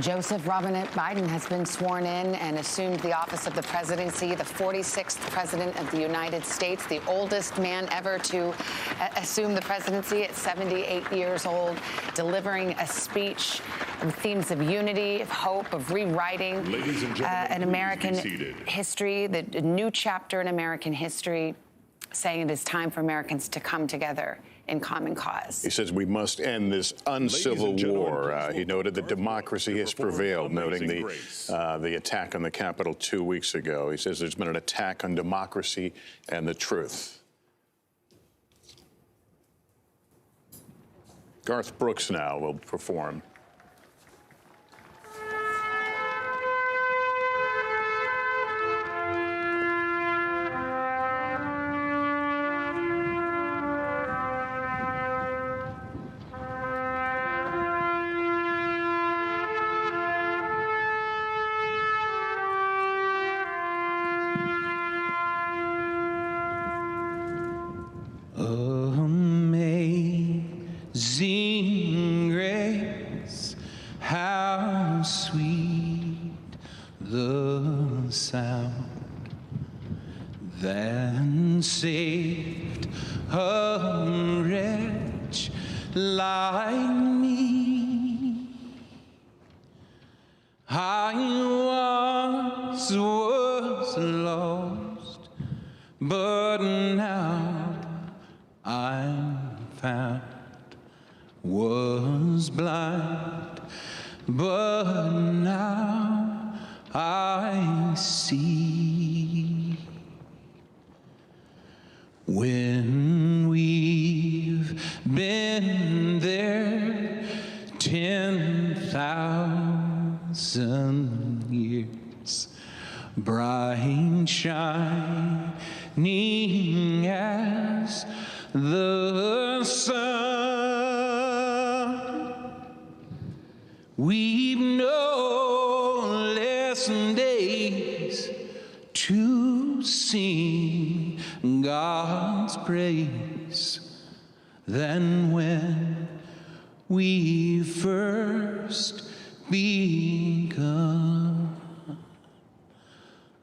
Joseph Robinette Biden has been sworn in and assumed the office of the presidency, the 46th president of the United States, the oldest man ever to assume the presidency at 78 years old, delivering a speech with themes of unity, of hope, of rewriting an American history, the new chapter in American history, saying it is time for Americans to come together in common cause. He says we must end this uncivil war. He noted that democracy has prevailed, noting the attack on the Capitol 2 weeks ago. He says there's been an attack on democracy and the truth. Garth Brooks now will perform. Amazing grace, sound that saved a wretch like me. I once was lost, but now I'm found. Was blind, but now I see. When we've been there 10,000 years, bright shining as the sun, we've no less days to sing God's praise than when we first begun.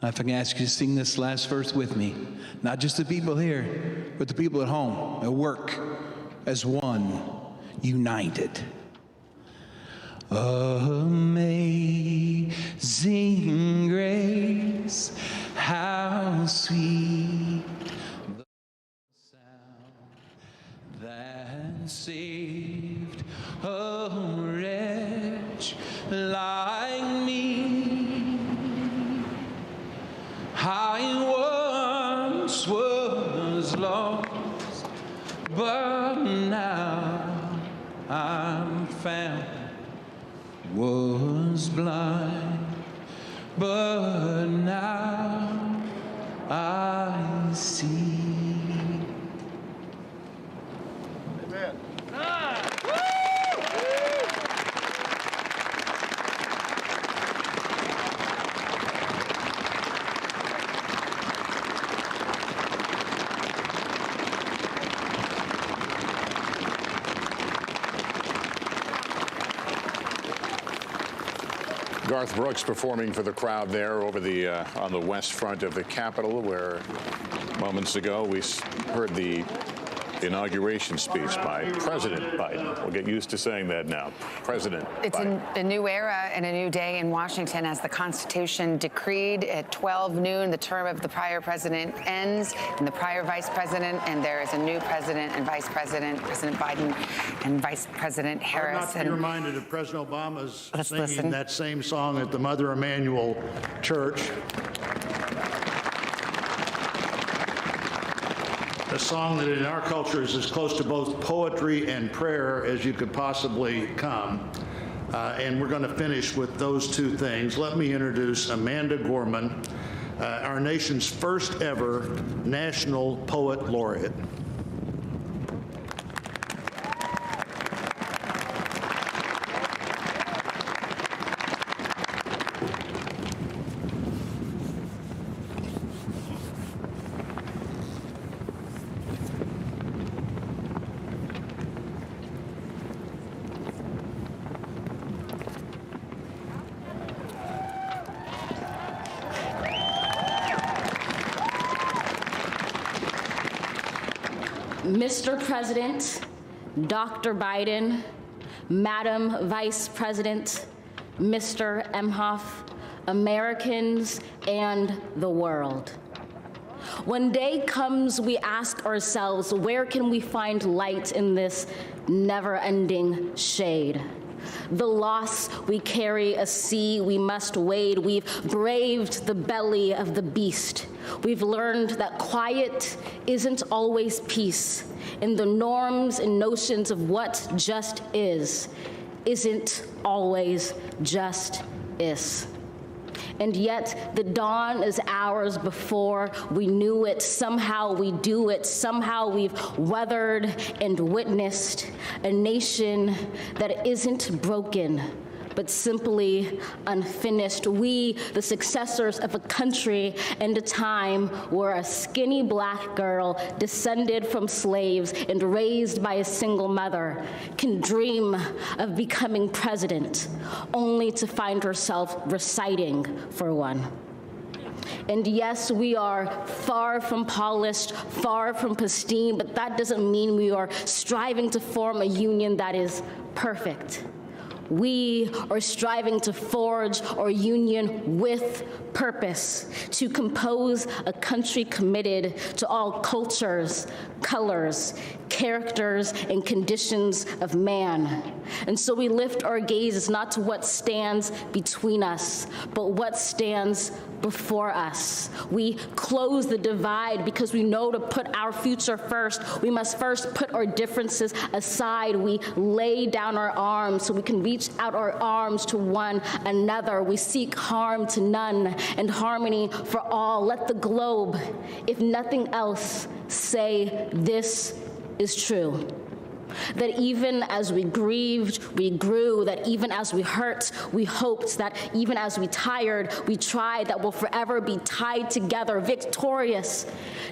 If I can ask you to sing this last verse with me, not just the people here, but the people at home, at work, as one, united. Amazing grace, how sweet the sound that saved a wretch like me. I once was lost, but now I'm found. Was blind, but now I see. Amen. Garth Brooks performing for the crowd there over the on the west front of the Capitol, where moments ago we heard the inauguration speech by President Biden. We'll get used to saying that now. President It's Biden. a new era and a new day in Washington as the Constitution decreed at 12 noon the term of the prior president ends and the prior vice president, and there is a new president and vice president, President Biden and Vice President Harris. Not to be reminded of President Obama's singing listen. that same song at the Mother Emanuel Church. A song that in our culture is as close to both poetry and prayer as you could possibly come. And we're going to finish with those two things. Let me introduce Amanda Gorman, our nation's first ever National Poet Laureate. Mr. President, Dr. Biden, Madam Vice President, Mr. Emhoff, Americans, and the world. When day comes, we ask ourselves, where can we find light in this never-ending shade? The loss we carry, a sea we must wade. We've braved the belly of the beast. We've learned that quiet isn't always peace, and the norms and notions of what just isn't always just is. And yet the dawn is ours before we knew it. Somehow we do it. Somehow we've weathered and witnessed a nation that isn't broken, but simply unfinished. We, the successors of a country and a time where a skinny black girl descended from slaves and raised by a single mother can dream of becoming president, only to find herself reciting for one. And yes, we are far from polished, far from pristine, but that doesn't mean we are striving to form a union that is perfect. We are striving to forge our union with purpose, to compose a country committed to all cultures, colors, characters, and conditions of man. And so we lift our gazes not to what stands between us, but what stands before us. We close the divide because we know to put our future first, we must first put our differences aside. We lay down our arms so we can reach out our arms to one another. We seek harm to none and harmony for all. Let the globe, if nothing else, say this is true. That even as we grieved, we grew, that even as we hurt, we hoped, that even as we tired, we tried, that we'll forever be tied together, victorious,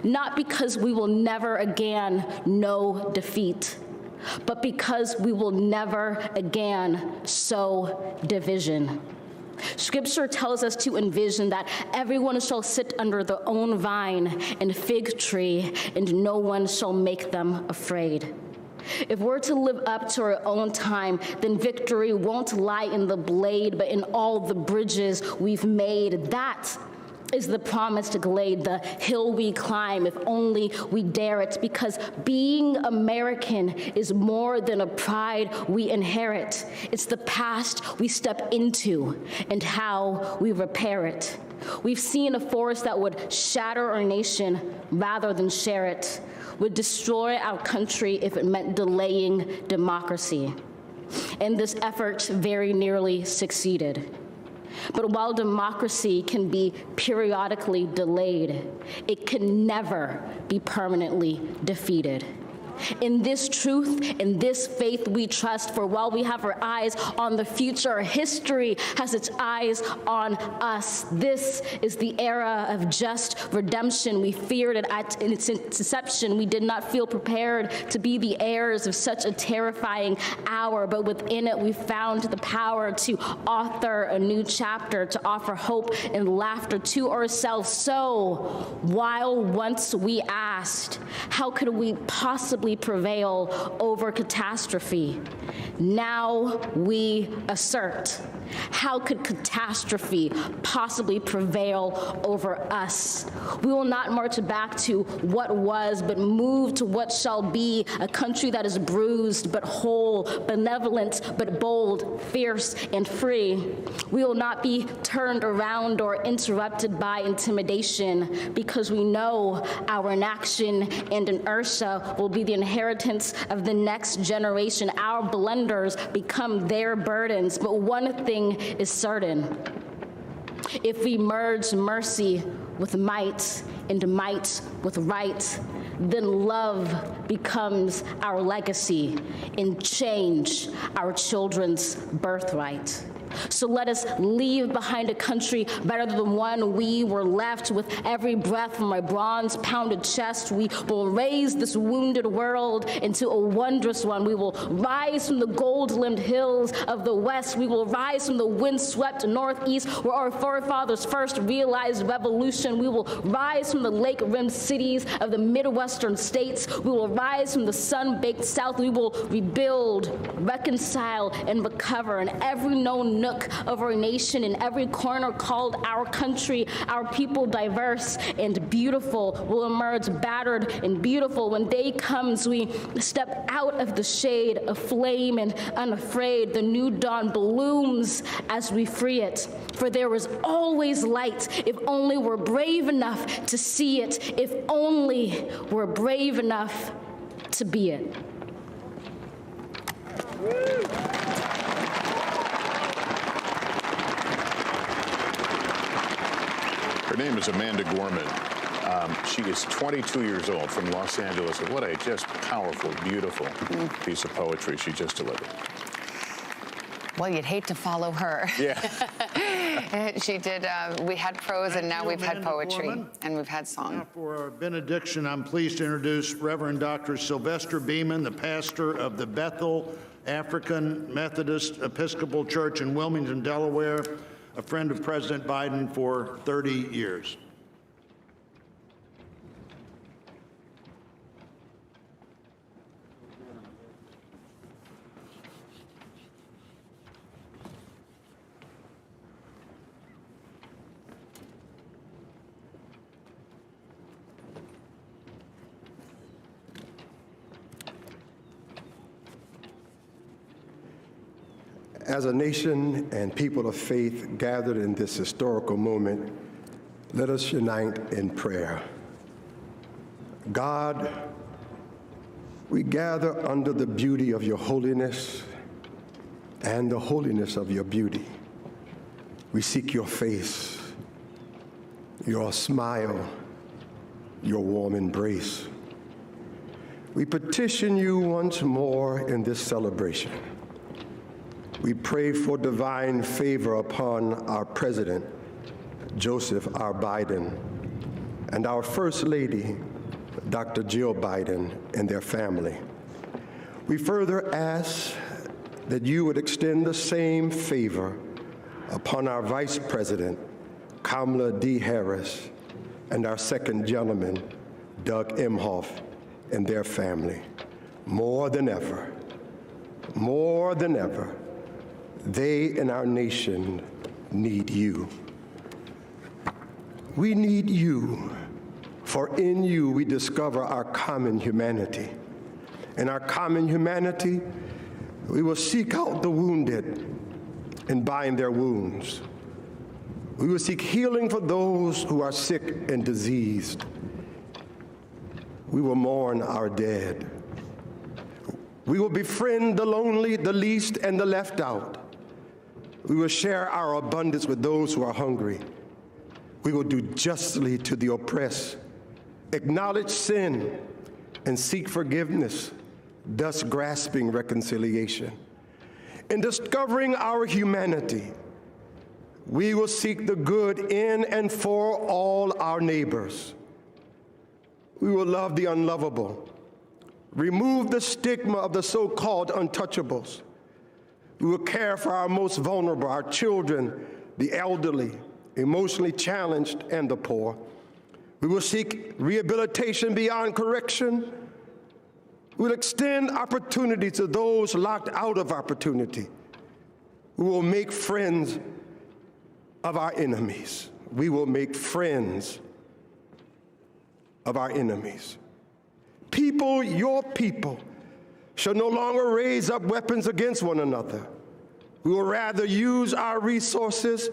not because we will never again know defeat, but because we will never again sow division. Scripture tells us to envision that everyone shall sit under their own vine and fig tree, and no one shall make them afraid. If we're to live up to our own time, then victory won't lie in the blade, but in all the bridges we've made. That is the promised glade, the hill we climb, if only we dare it, because being American is more than a pride we inherit. It's the past we step into and how we repair it. We've seen a force that would shatter our nation rather than share it, would destroy our country if it meant delaying democracy. And this effort very nearly succeeded. But while democracy can be periodically delayed, it can never be permanently defeated. In this truth, in this faith we trust, for while we have our eyes on the future, history has its eyes on us. This is the era of just redemption. We feared it at its inception. We did not feel prepared to be the heirs of such a terrifying hour, but within it we found the power to author a new chapter, to offer hope and laughter to ourselves. So, while once we asked, how could we possibly prevail over catastrophe? Now we assert, how could catastrophe possibly prevail over us? We will not march back to what was, but move to what shall be, a country that is bruised but whole, benevolent but bold, fierce and free. We will not be turned around or interrupted by intimidation, because we know our inaction and inertia will be the inheritance of the next generation. Our blunders become their burdens, but one thing is certain: if we merge mercy with might and might with right, then love becomes our legacy and change our children's birthright. So let us leave behind a country better than the one we were left. With every breath from my bronze-pounded chest, we will raise this wounded world into a wondrous one. We will rise from the gold-limbed hills of the West. We will rise from the wind-swept Northeast, where our forefathers first realized revolution. We will rise from the lake-rimmed cities of the Midwestern states. We will rise from the sun-baked South. We will rebuild, reconcile, and recover in every known nook of our nation, in every corner called our country. Our people, diverse and beautiful, will emerge battered and beautiful. When day comes, we step out of the shade, aflame and unafraid. The new dawn blooms as we free it. For there is always light, if only we're brave enough to see it, if only we're brave enough to be it. Her name is Amanda Gorman. She is 22 years old, from Los Angeles. And what a just powerful, beautiful piece of poetry she just delivered. Well, you'd hate to follow her. Yeah. She did. We had prose, and now we've had poetry, and we've had song. Now for our benediction, I'm pleased to introduce Reverend Dr. Sylvester Beeman, the pastor of the Bethel African Methodist Episcopal Church in Wilmington, Delaware, a friend of President Biden for 30 years. As a nation and people of faith gathered in this historical moment, let us unite in prayer. God, we gather under the beauty of your holiness and the holiness of your beauty. We seek your face, your smile, your warm embrace. We petition you once more in this celebration. We pray for divine favor upon our President, Joseph R. Biden, and our First Lady, Dr. Jill Biden, and their family. We further ask that you would extend the same favor upon our Vice President, Kamala D. Harris, and our second gentleman, Doug Emhoff, and their family. More than ever, they and our nation need you. We need you, for in you we discover our common humanity. In our common humanity, we will seek out the wounded and bind their wounds. We will seek healing for those who are sick and diseased. We will mourn our dead. We will befriend the lonely, the least, and the left out. We will share our abundance with those who are hungry. We will do justly to the oppressed, acknowledge sin, and seek forgiveness, thus grasping reconciliation. In discovering our humanity, we will seek the good in and for all our neighbors. We will love the unlovable, remove the stigma of the so-called untouchables. We will care for our most vulnerable, our children, the elderly, emotionally challenged, and the poor. We will seek rehabilitation beyond correction. We will extend opportunity to those locked out of opportunity. We will make friends of our enemies. We will make friends of our enemies. People, your people, shall no longer raise up weapons against one another. We will rather use our resources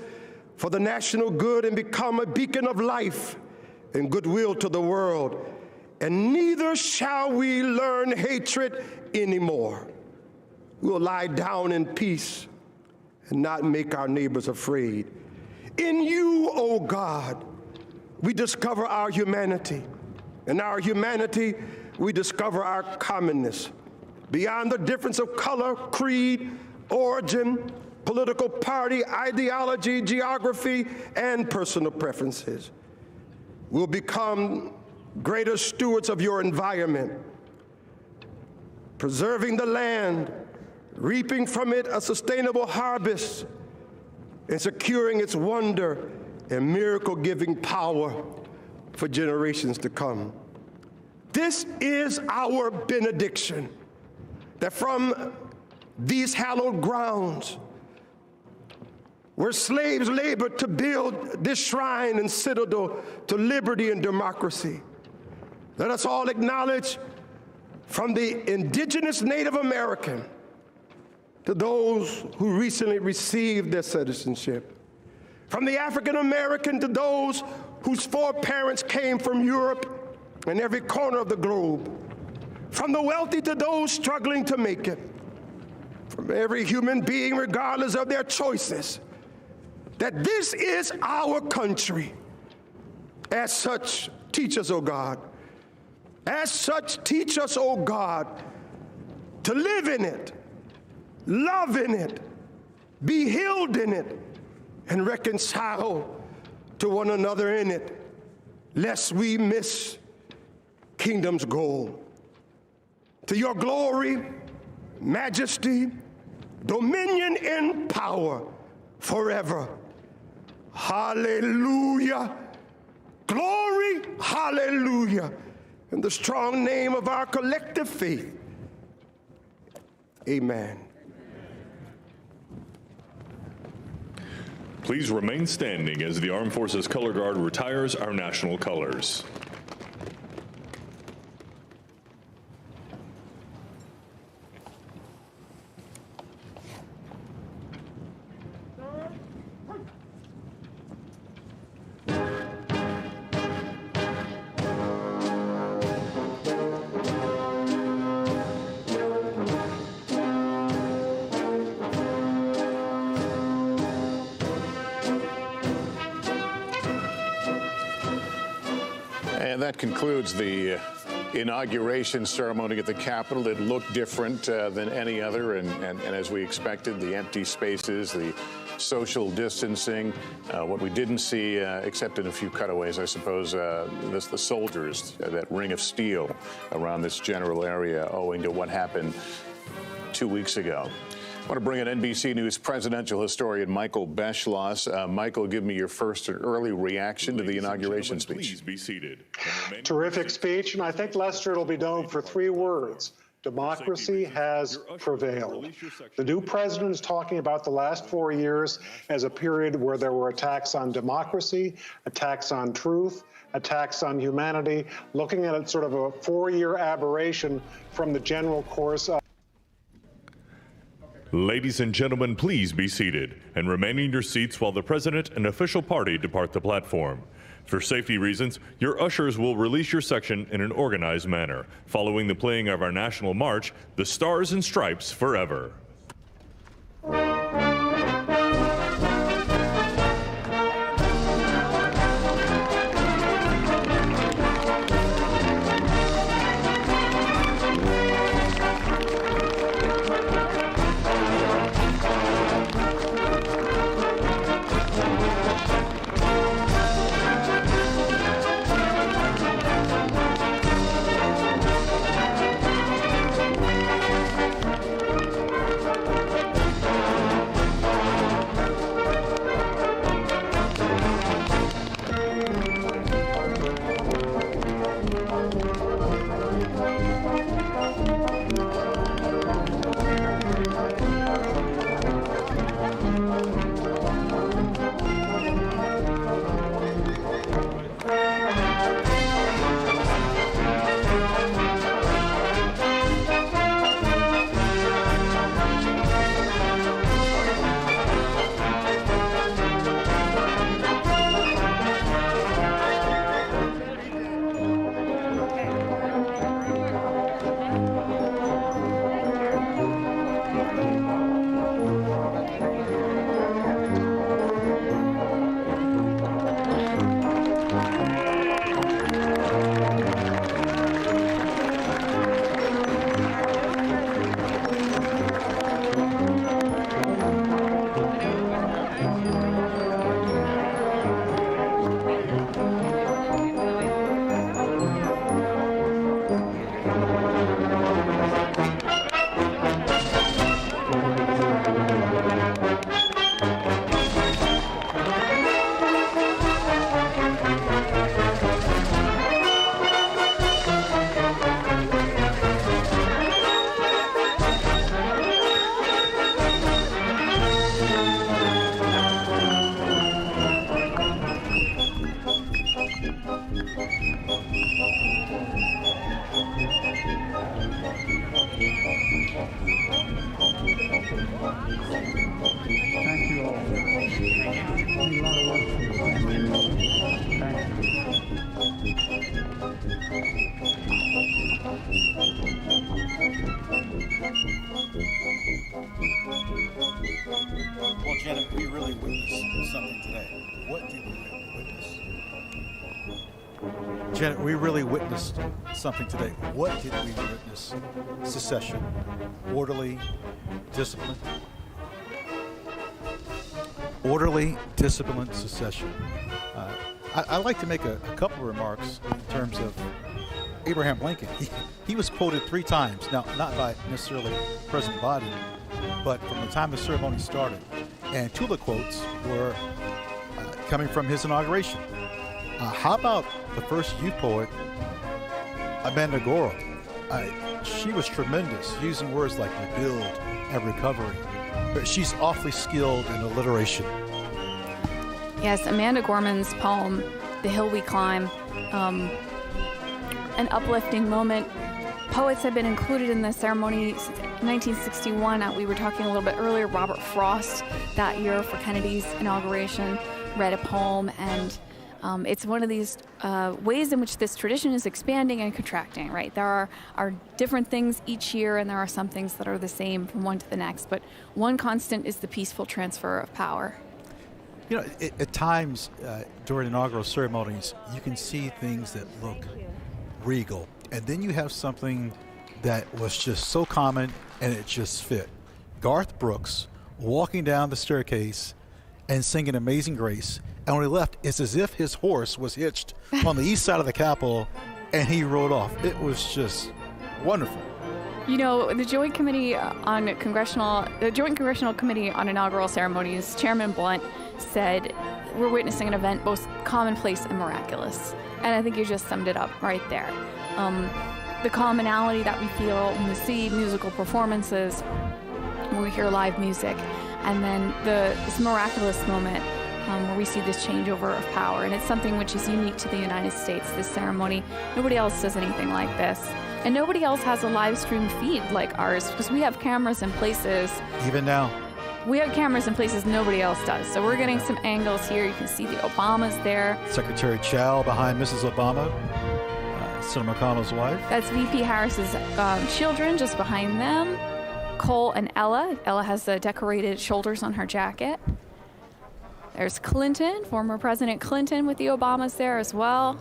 for the national good and become a beacon of life and goodwill to the world. And neither shall we learn hatred anymore. We will lie down in peace and not make our neighbors afraid. In you, O God, we discover our humanity. In our humanity, we discover our commonness. Beyond the difference of color, creed, origin, political party, ideology, geography, and personal preferences. We'll become greater stewards of your environment, preserving the land, reaping from it a sustainable harvest, and securing its wonder and miracle-giving power for generations to come. This is our benediction, that from these hallowed grounds, where slaves labored to build this shrine and citadel to liberty and democracy, let us all acknowledge, from the indigenous Native American to those who recently received their citizenship, from the African American to those whose foreparents came from Europe and every corner of the globe, from the wealthy to those struggling to make it, from every human being regardless of their choices, that this is our country. As such, teach us, O God. As such, teach us, O God, to live in it, love in it, be healed in it, and reconcile to one another in it, lest we miss kingdom's goal. To your glory, majesty, dominion, and power forever. Hallelujah. Glory, hallelujah. In the strong name of our collective faith. Amen. Please remain standing as the Armed Forces Color Guard retires our national colors. And that concludes the inauguration ceremony at the Capitol. It looked different than any other, and as we expected, the empty spaces, the social distancing. What we didn't see, except in a few cutaways, I suppose, the soldiers, that ring of steel around this general area owing to what happened 2 weeks ago. I want to bring in NBC News presidential historian Michael Beschloss. Michael, give me your first early reaction to the inauguration speech. Please be seated. Terrific speech, and I think, Lester, it'll be known for 3 words. Democracy has prevailed. The new president is talking about the last 4 years as a period where there were attacks on democracy, attacks on truth, attacks on humanity, looking at it sort of a 4-year aberration from the general course of. Ladies and gentlemen, please be seated and remain in your seats while the president and official party depart the platform. For safety reasons, your ushers will release your section in an organized manner, following the playing of our national march, The Stars and Stripes Forever. Well, Janet, we really witnessed something today. What did we witness? Janet, we really witnessed something today. What did we witness? Secession, orderly, disciplined. Orderly, disciplined secession. I'd like to make a couple of remarks in terms of Abraham Lincoln. He was quoted 3 times, now not by necessarily President Biden, but from the time the ceremony started. And 2 of the quotes were coming from his inauguration. How about the first youth poet, Amanda Gorham? She was tremendous, using words like rebuild and recovery. But she's awfully skilled in alliteration. Yes, Amanda Gorman's poem, The Hill We Climb, an uplifting moment. Poets have been included in the ceremony since 1961. We were talking a little bit earlier, Robert Frost that year for Kennedy's inauguration read a poem, and it's one of these ways in which this tradition is expanding and contracting, right? There are different things each year, and there are some things that are the same from one to the next, but one constant is the peaceful transfer of power. You know, at times during inaugural ceremonies, you can see things that look regal. And then you have something that was just so common and it just fit. Garth Brooks walking down the staircase and singing Amazing Grace. And when he left, it's as if his horse was hitched on the east side of the Capitol and he rode off. It was just wonderful. You know, the Joint Committee on the Joint Congressional Committee on Inaugural Ceremonies, Chairman Blunt said, we're witnessing an event both commonplace and miraculous. And I think you just summed it up right there. The commonality that we feel when we see musical performances, when we hear live music, and then this miraculous moment where we see this changeover of power. And it's something which is unique to the United States, this ceremony. Nobody else does anything like this. And nobody else has a live stream feed like ours, because we have cameras in places. Even now. We have cameras in places nobody else does. So we're getting some angles here. You can see the Obamas there. Secretary Chow behind Mrs. Obama, Senator McConnell's wife. That's VP Harris's children just behind them. Cole and Ella. Ella has the decorated shoulders on her jacket. There's Clinton, former President Clinton with the Obamas there as well.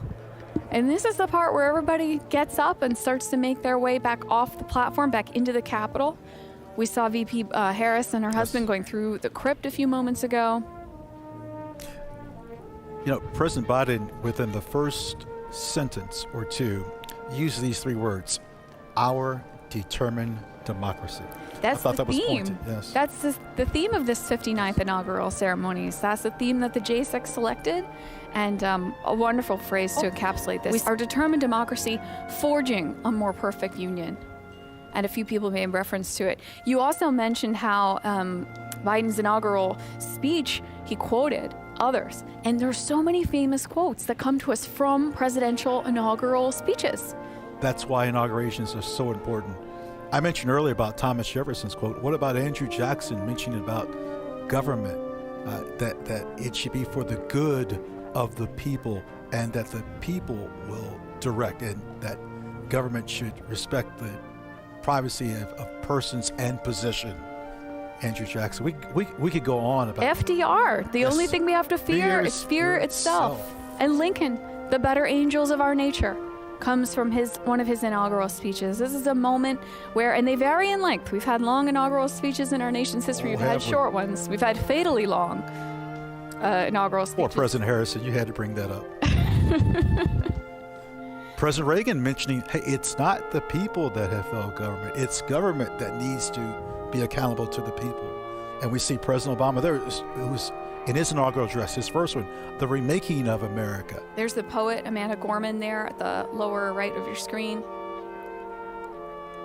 And this is the part where everybody gets up and starts to make their way back off the platform, back into the Capitol. We saw VP Harris and her husband going through the crypt a few moments ago. You know, President Biden, within the first sentence or two, used these three words: our determined democracy. That's I thought the that was theme. pointed. Yes. That's the theme of this 59th inaugural ceremonies. That's the theme that the JSEC selected, and a wonderful phrase to encapsulate this. Our determined democracy, forging a more perfect union. And a few people made reference to it. You also mentioned how Biden's inaugural speech, he quoted others. And there's so many famous quotes that come to us from presidential inaugural speeches. That's why inaugurations are so important. I mentioned earlier about Thomas Jefferson's quote. What about Andrew Jackson mentioning about government, that it should be for the good of the people and that the people will direct, and that government should respect the privacy of persons and position. Andrew Jackson. We could go on about FDR. The only thing we have to fear is fear itself. And Lincoln, the better angels of our nature, comes from one of his inaugural speeches. This is a moment where, and they vary in length. We've had long inaugural speeches in our nation's history. We've had short ones. We've had fatally long inaugural speeches. Poor President Harrison, you had to bring that up. President Reagan mentioning, hey, it's not the people that have failed government. It's government that needs to be accountable to the people. And we see President Obama there, who's in his inaugural address, his first one, the remaking of America. There's the poet Amanda Gorman there at the lower right of your screen.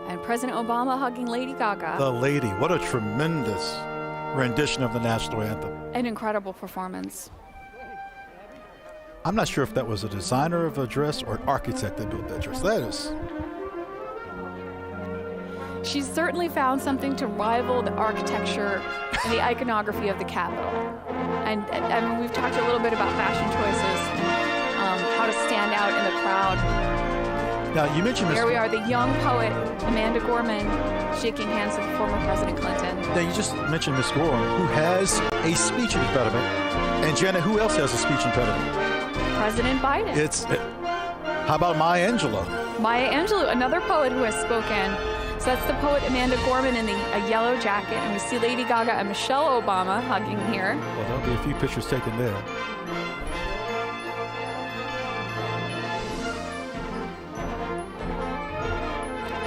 And President Obama hugging Lady Gaga. The lady, what a tremendous rendition of the national anthem. An incredible performance. I'm not sure if that was a designer of a dress or an architect that built that dress. That is. She's certainly found something to rival the architecture and the iconography of the Capitol. And we've talked a little bit about fashion choices and how to stand out in the crowd. Now, you mentioned Here we are, the young poet, Amanda Gorman, shaking hands with former President Clinton. Now, you just mentioned Miss Gorman, who has a speech impediment. And Janet, who else has a speech impediment? President Biden. How about Maya Angelou? Maya Angelou, another poet who has spoken. So that's the poet Amanda Gorman in a yellow jacket, and we see Lady Gaga and Michelle Obama hugging here. Well, there'll be a few pictures taken there.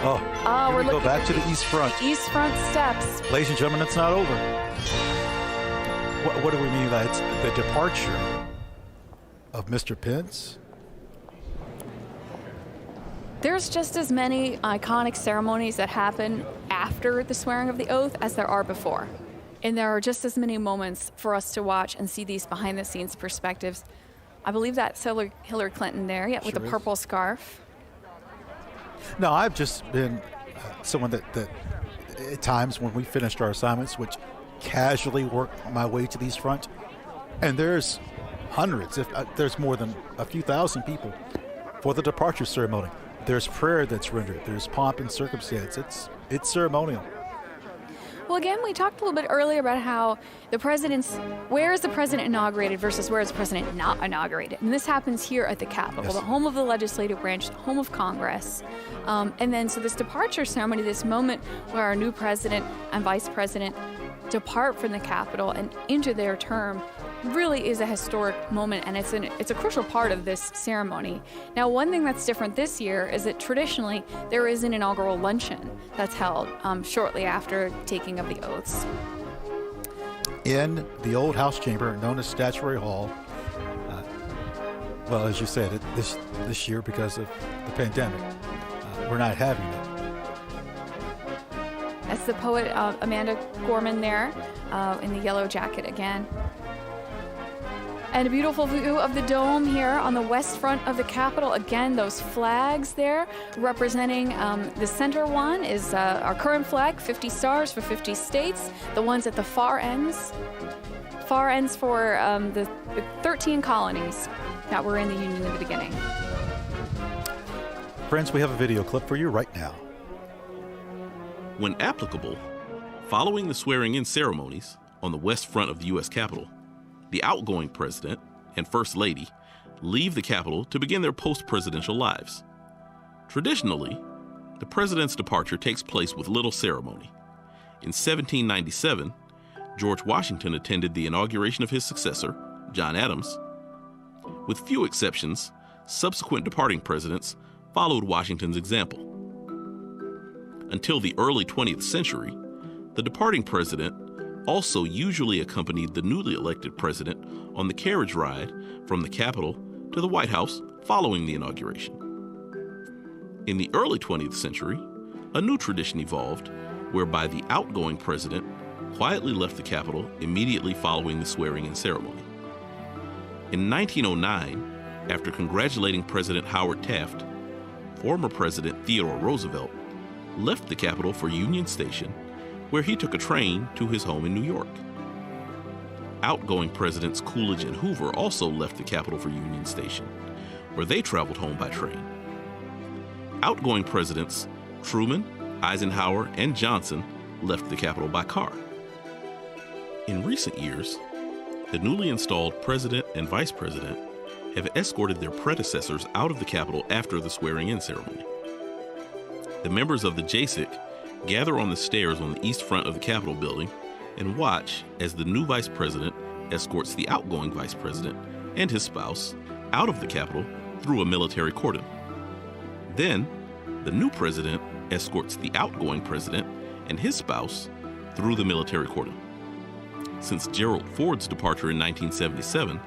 We're we go looking back to the East Front. East Front steps. Ladies and gentlemen, it's not over. What do we mean by it's the departure of Mr. Pence? There's just as many iconic ceremonies that happen after the swearing of the oath as there are before. And there are just as many moments for us to watch and see these behind-the-scenes perspectives. I believe that's Hillary Clinton there, with the purple scarf. No, I've just been someone that at times when we finished our assignments would casually work my way to the East Front. And there's hundreds, if there's more than a few thousand people for the departure ceremony. There's prayer that's rendered. There's pomp and circumstance. It's ceremonial. Well, again, we talked a little bit earlier about how where is the president inaugurated versus where is the president not inaugurated. And this happens here at the Capitol, Yes. the home of the legislative branch, the home of Congress. And then so this departure ceremony, this moment where our new president and vice president depart from the Capitol and into their term, really is a historic moment, and it's a crucial part of this ceremony. Now, one thing that's different this year is that traditionally there is an inaugural luncheon that's held shortly after taking of the oaths. In the old House chamber known as Statuary Hall, well, as you said, this year because of the pandemic, we're not having it. That's the poet Amanda Gorman there in the yellow jacket again. And a beautiful view of the dome here on the west front of the Capitol. Again, those flags there representing the center one is our current flag, 50 stars for 50 states. The ones at the far ends for the 13 colonies that were in the Union in the beginning. Friends, we have a video clip for you right now. When applicable, following the swearing-in ceremonies on the west front of the U.S. Capitol, the outgoing president and first lady leave the Capitol to begin their post-presidential lives. Traditionally, the president's departure takes place with little ceremony. In 1797, George Washington attended the inauguration of his successor, John Adams. With few exceptions, subsequent departing presidents followed Washington's example. Until the early 20th century, the departing president also usually accompanied the newly elected president on the carriage ride from the Capitol to the White House following the inauguration. In the early 20th century, a new tradition evolved whereby the outgoing president quietly left the Capitol immediately following the swearing-in ceremony. In 1909, after congratulating President Howard Taft, former President Theodore Roosevelt left the Capitol for Union Station, where he took a train to his home in New York. Outgoing Presidents Coolidge and Hoover also left the Capitol for Union Station, where they traveled home by train. Outgoing Presidents Truman, Eisenhower, and Johnson left the Capitol by car. In recent years, the newly installed president and vice president have escorted their predecessors out of the Capitol after the swearing-in ceremony. The members of the JSIC gather on the stairs on the east front of the Capitol building and watch as the new vice president escorts the outgoing vice president and his spouse out of the Capitol through a military cordon. Then, the new president escorts the outgoing president and his spouse through the military cordon. Since Gerald Ford's departure in 1977,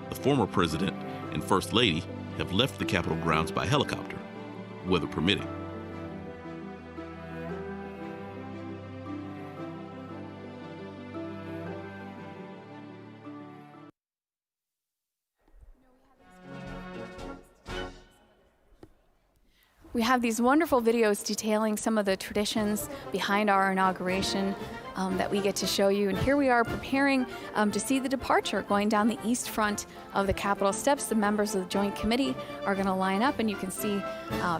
the former president and first lady have left the Capitol grounds by helicopter, weather permitting. We have these wonderful videos detailing some of the traditions behind our inauguration that we get to show you. And here we are preparing to see the departure going down the east front of the Capitol steps. The members of the Joint Committee are going to line up, and you can see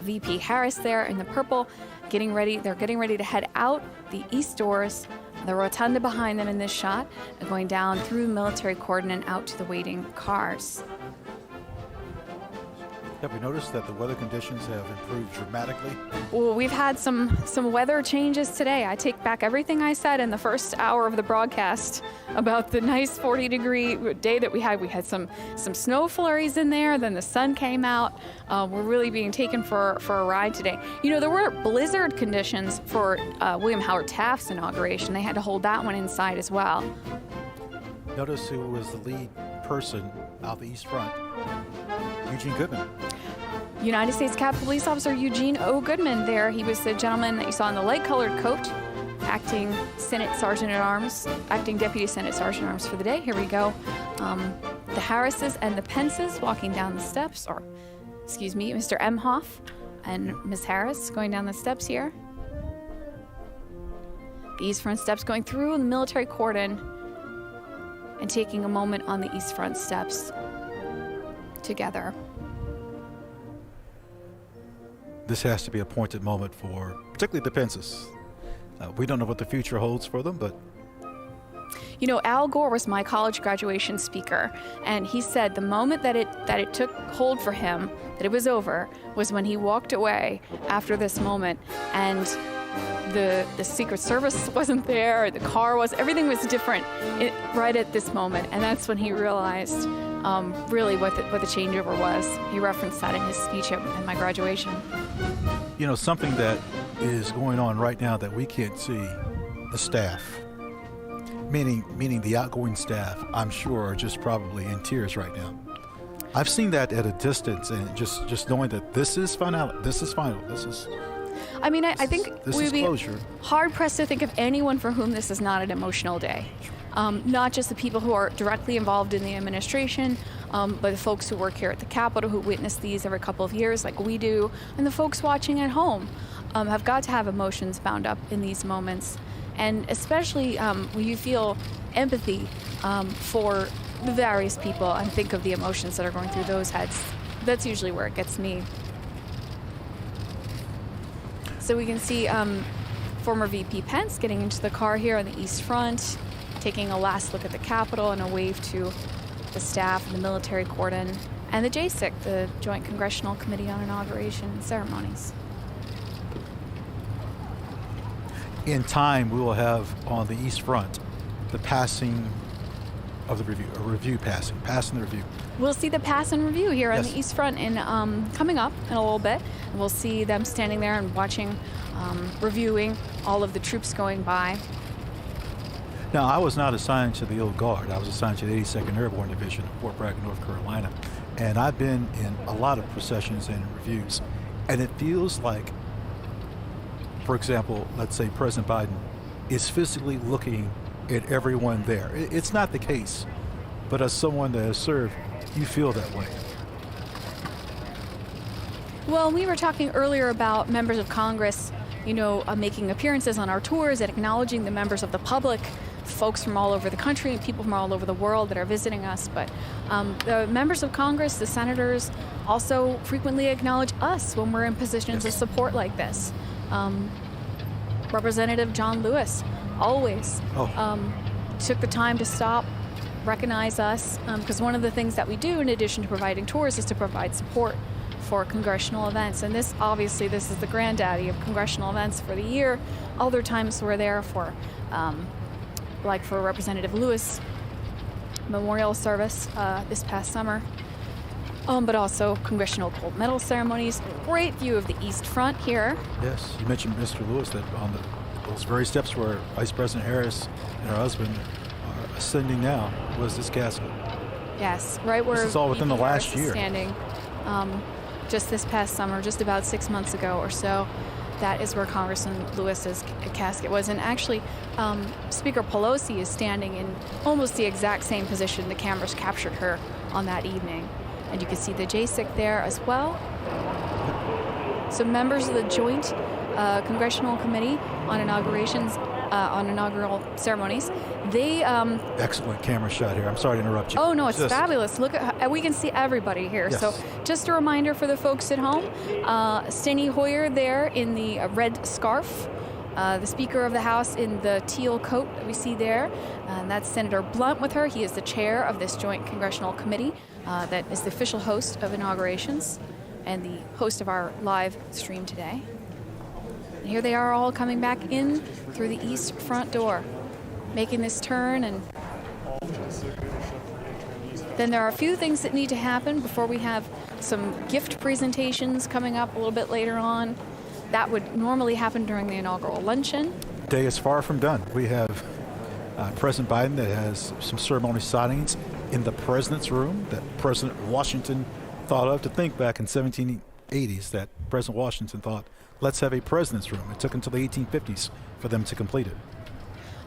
VP Harris there in the purple getting ready. They're getting ready to head out the east doors, the rotunda behind them in this shot, going down through the military cordon and out to the waiting cars. Have we noticed that the weather conditions have improved dramatically? Well, we've had some weather changes today. I take back everything I said in the first hour of the broadcast about the nice 40-degree day that we had. We had some snow flurries in there, then the sun came out. We're really being taken for a ride today. You know, there were blizzard conditions for William Howard Taft's inauguration. They had to hold that one inside as well. Notice who was the lead person out the east front. Eugene Goodman. United States Capitol Police Officer Eugene O. Goodman there. He was the gentleman that you saw in the light-colored coat, acting Senate Sergeant-at-Arms, acting Deputy Senate Sergeant-at-Arms for the day. Here we go. The Harrises and the Pences walking down the steps, or, excuse me, Mr. Emhoff and Ms. Harris going down the steps here. The east front steps going through the military cordon and taking a moment on the east front steps together. This has to be a pointed moment for particularly the Pences. We don't know what the future holds for them, but You know, Al Gore was my college graduation speaker, and he said the moment that it took hold for him, that it was over, was when he walked away after this moment, and the Secret Service wasn't there, the car was, everything was different right at this moment, and that's when he realized really what the changeover was. He referenced that in his speech at my graduation. you know, something that is going on right now that we can't see, the staff, meaning the outgoing staff, I'm sure are just probably in tears right now. I've seen that at a distance, and just knowing that this is final, this is final, this is. I mean, I think we'd be closure. hard-pressed to think of anyone for whom this is not an emotional day. Not just the people who are directly involved in the administration, but the folks who work here at the Capitol who witness these every couple of years like we do, and the folks watching at home have got to have emotions bound up in these moments. And especially when you feel empathy for the various people and think of the emotions that are going through those heads. That's usually where it gets me. So we can see former VP Pence getting into the car here on the East Front, taking a last look at the Capitol and a wave to the staff and the military cordon, and the JCIC, the Joint Congressional Committee on Inauguration and Ceremonies. In time, we will have on the East Front the passing of the review, a review passing the review. We'll see the pass and review here on Yes. the East Front coming up in a little bit. And we'll see them standing there and watching, reviewing all of the troops going by. Now, I was not assigned to the Old Guard. I was assigned to the 82nd Airborne Division of Fort Bragg, North Carolina. And I've been in a lot of processions and reviews. And it feels like, for example, let's say President Biden is physically looking at everyone there. It's not the case, but as someone that has served, you feel that way. Well, we were talking earlier about members of Congress, making appearances on our tours and acknowledging the members of the public, folks from all over the country and people from all over the world that are visiting us. But the members of Congress, the senators, also frequently acknowledge us when we're in positions of support like this. Representative John Lewis always took the time to stop, recognize us, because one of the things that we do in addition to providing tours is to provide support for congressional events. And this is the granddaddy of congressional events for the year. Other times we're there for, like for Representative Lewis memorial service this past summer. But also Congressional Gold Medal ceremonies. Great view of the East Front here. Yes, you mentioned Mr. Lewis, that on those very steps where Vice President Harris and her husband are ascending now was this casket. Yes, right where this is all within the last Harris is year. Standing just this past summer, just about 6 months ago or so. That is where Congressman Lewis's casket was. And actually, Speaker Pelosi is standing in almost the exact same position the cameras captured her on that evening. And you can see the JCIC there as well. So members of the Joint Congressional Committee on Inaugurations, on inaugural ceremonies, they... Excellent camera shot here. I'm sorry to interrupt you. Oh, no, it's fabulous. Look at we can see everybody here. Yes. So just a reminder for the folks at home, Steny Hoyer there in the red scarf, the Speaker of the House in the teal coat that we see there, and that's Senator Blunt with her. He is the chair of this Joint Congressional Committee that is the official host of inaugurations and the host of our live stream today. And here they are all coming back in through the East Front door, making this turn. And then there are a few things that need to happen before we have some gift presentations coming up a little bit later on. That would normally happen during the inaugural luncheon. The day is far from done. We have President Biden that has some ceremony signings in the president's room that President Washington thought of. To think back in 1780s that President Washington thought, let's have a president's room. It took until the 1850s for them to complete it.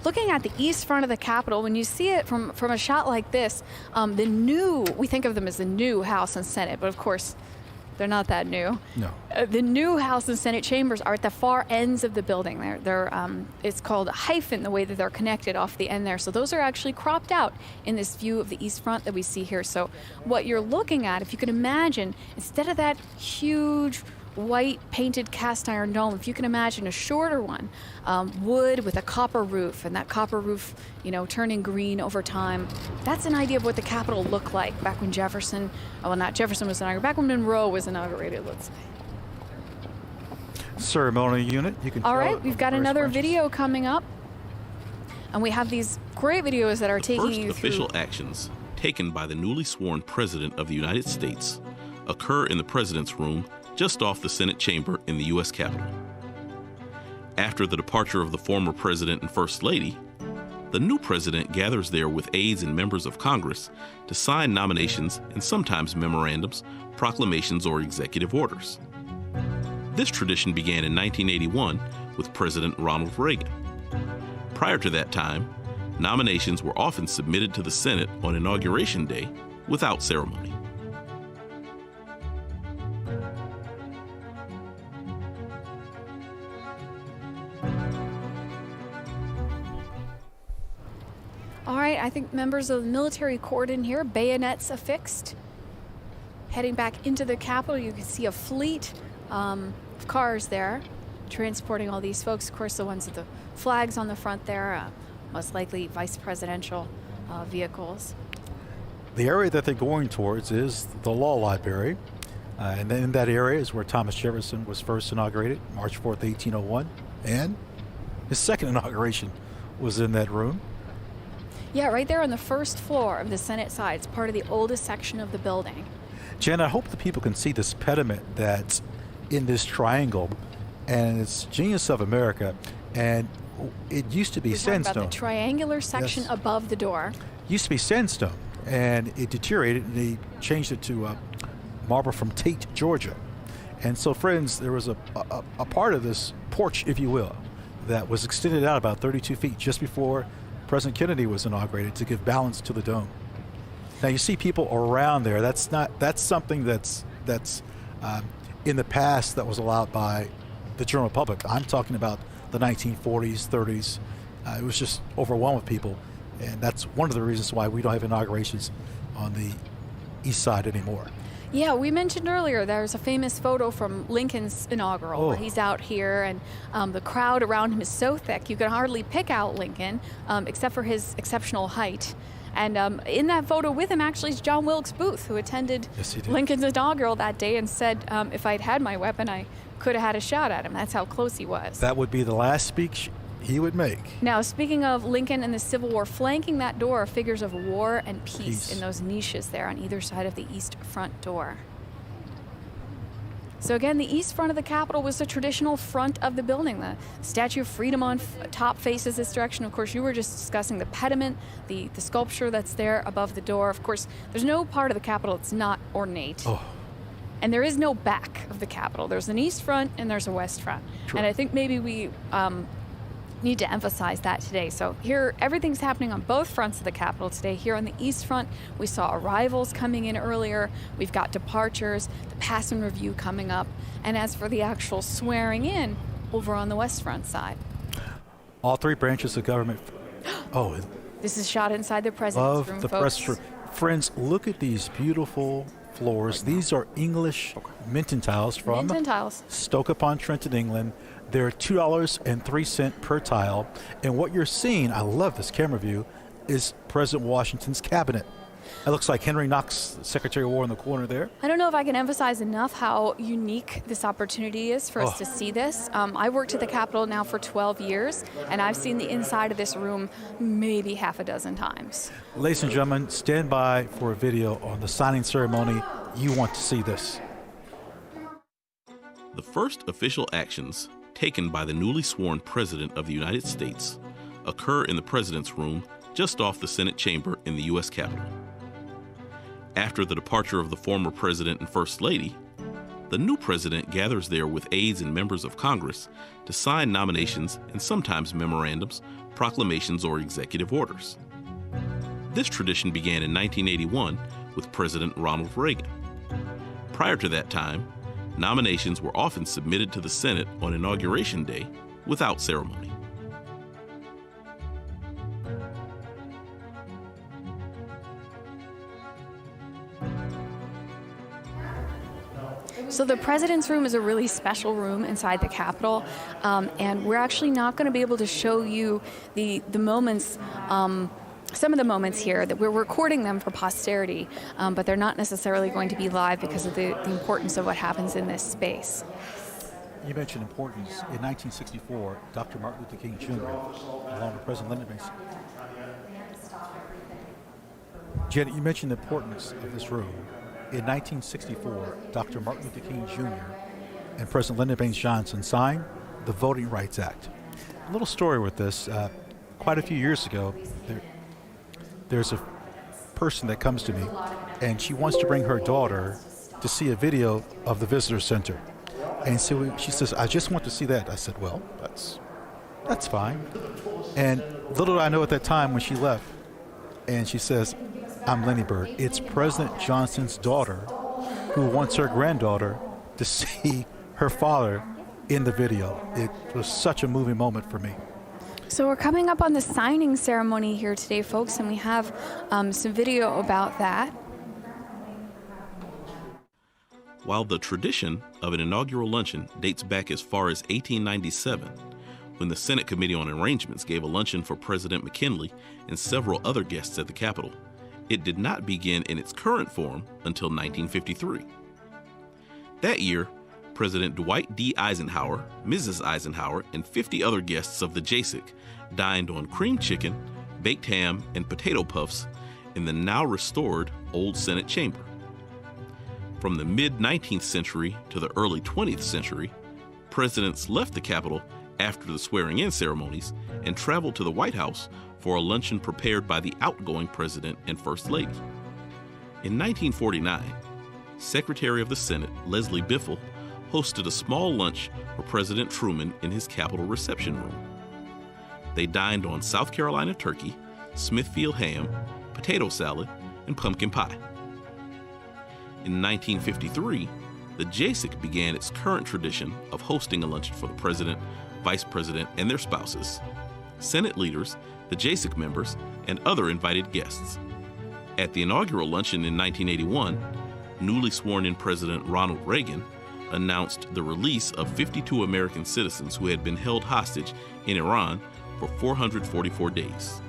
Looking at the East Front of the Capitol, when you see it from a shot like this, we think of them as the new House and Senate, but of course, they're not that new. No. The new House and Senate chambers are at the far ends of the building. It's called a hyphen, the way that they're connected off the end there. So those are actually cropped out in this view of the East Front that we see here. So what you're looking at, if you can imagine, instead of that huge white painted cast iron dome. If you can imagine a shorter one, wood with a copper roof, and that copper roof, turning green over time. That's an idea of what the Capitol looked like back when Jefferson, well, not Jefferson was inaugurated, back when Monroe was inaugurated, let's say. Ceremonial unit, you can. All right, we've got another video coming up. And we have these great videos that are taking you through. Official actions taken by the newly sworn President of the United States occur in the President's room just off the Senate chamber in the U.S. Capitol. After the departure of the former President and First Lady, the new President gathers there with aides and members of Congress to sign nominations and sometimes memorandums, proclamations, or executive orders. This tradition began in 1981 with President Ronald Reagan. Prior to that time, nominations were often submitted to the Senate on Inauguration Day without ceremony. All right, I think members of the military cordon here, bayonets affixed. Heading back into the Capitol, you can see a fleet of cars there transporting all these folks. Of course, the ones with the flags on the front there, most likely vice presidential vehicles. The area that they're going towards is the law library. And in that area is where Thomas Jefferson was first inaugurated, March 4th, 1801. And his second inauguration was in that room. Yeah, right there on the first floor of the Senate side. It's part of the oldest section of the building. Jen, I hope the people can see this pediment that's in this triangle. And it's Genius of America. And it used to be sandstone. About the triangular section above the door. Used to be sandstone. And it deteriorated, and they changed it to marble from Tate, Georgia. And so, friends, there was a part of this porch, if you will, that was extended out about 32 feet just before President Kennedy was inaugurated to give balance to the dome. Now, you see people around there. That's something that's in the past that was allowed by the general public. I'm talking about the 1940s, 30s. It was just overwhelmed with people. And that's one of the reasons why we don't have inaugurations on the east side anymore. Yeah, we mentioned earlier there's a famous photo from Lincoln's inaugural where he's out here, and the crowd around him is so thick you can hardly pick out Lincoln except for his exceptional height. And in that photo with him actually is John Wilkes Booth, who attended Lincoln's inaugural that day and said, if I'd had my weapon, I could have had a shot at him. That's how close he was. That would be the last speech he would make. Now, speaking of Lincoln and the Civil War, flanking that door are figures of war and peace in those niches there on either side of the east front door. So again, the east front of the Capitol was the traditional front of the building. The Statue of Freedom on top faces this direction. Of course, you were just discussing the pediment, the sculpture that's there above the door. Of course, there's no part of the Capitol that's not ornate. And there is no back of the Capitol. There's an east front and there's a west front. And I think maybe we need to emphasize that today. So here, everything's happening on both fronts of the Capitol today. Here on the east front, we saw arrivals coming in earlier. We've got departures, the pass and review coming up. And as for the actual swearing in, over on the west front side. All three branches of government. This is shot inside the president's room, folks. Friends, look at these beautiful floors. These are English Minton tiles from Stoke-upon-Trent in England. They're $2.03 per tile. And what you're seeing, I love this camera view, is President Washington's cabinet. It looks like Henry Knox, Secretary of War, in the corner there. I don't know if I can emphasize enough how unique this opportunity is for us to see this. I worked at the Capitol now for 12 years, and I've seen the inside of this room maybe half a dozen times. Ladies and gentlemen, stand by for a video on the signing ceremony. You want to see this. The first official actions taken by the newly sworn President of the United States occur in the President's room just off the Senate chamber in the U.S. Capitol. After the departure of the former President and First Lady, the new President gathers there with aides and members of Congress to sign nominations and sometimes memorandums, proclamations, or executive orders. This tradition began in 1981 with President Ronald Reagan. Prior to that time, nominations were often submitted to the Senate on Inauguration Day without ceremony. So the President's Room is a really special room inside the Capitol, and we're actually not going to be able to show you the moments, some of the moments here, that we're recording them for posterity, but they're not necessarily going to be live because of the importance of what happens in this space. You mentioned importance. In 1964, Dr. Martin Luther King Jr., along with President Lyndon Baines. Janet, you mentioned the importance of this room. In 1964, Dr. Martin Luther King Jr. and President Lyndon Baines Johnson signed the Voting Rights Act. A little story with this. Quite a few years ago, there's a person that comes to me, and she wants to bring her daughter to see a video of the visitor center. And so she says, I just want to see that. I said, well, that's fine. And little did I know at that time when she left, and she says, I'm Lenny Bird. It's President Johnson's daughter who wants her granddaughter to see her father in the video. It was such a moving moment for me. So we're coming up on the signing ceremony here today, folks, and we have some video about that. While the tradition of an inaugural luncheon dates back as far as 1897, when the Senate Committee on Arrangements gave a luncheon for President McKinley and several other guests at the Capitol, it did not begin in its current form until 1953. That year, President Dwight D. Eisenhower, Mrs. Eisenhower, and 50 other guests of the JASIC dined on cream chicken, baked ham, and potato puffs in the now restored Old Senate Chamber. From the mid-19th century to the early 20th century, presidents left the Capitol after the swearing-in ceremonies and traveled to the White House for a luncheon prepared by the outgoing president and First Lady. In 1949, Secretary of the Senate Leslie Biffle hosted a small lunch for President Truman in his Capitol reception room. They dined on South Carolina turkey, Smithfield ham, potato salad, and pumpkin pie. In 1953, the JASIC began its current tradition of hosting a luncheon for the president, vice president, and their spouses, Senate leaders, the JASIC members, and other invited guests. At the inaugural luncheon in 1981, newly sworn-in President Ronald Reagan announced the release of 52 American citizens who had been held hostage in Iran for 444 days.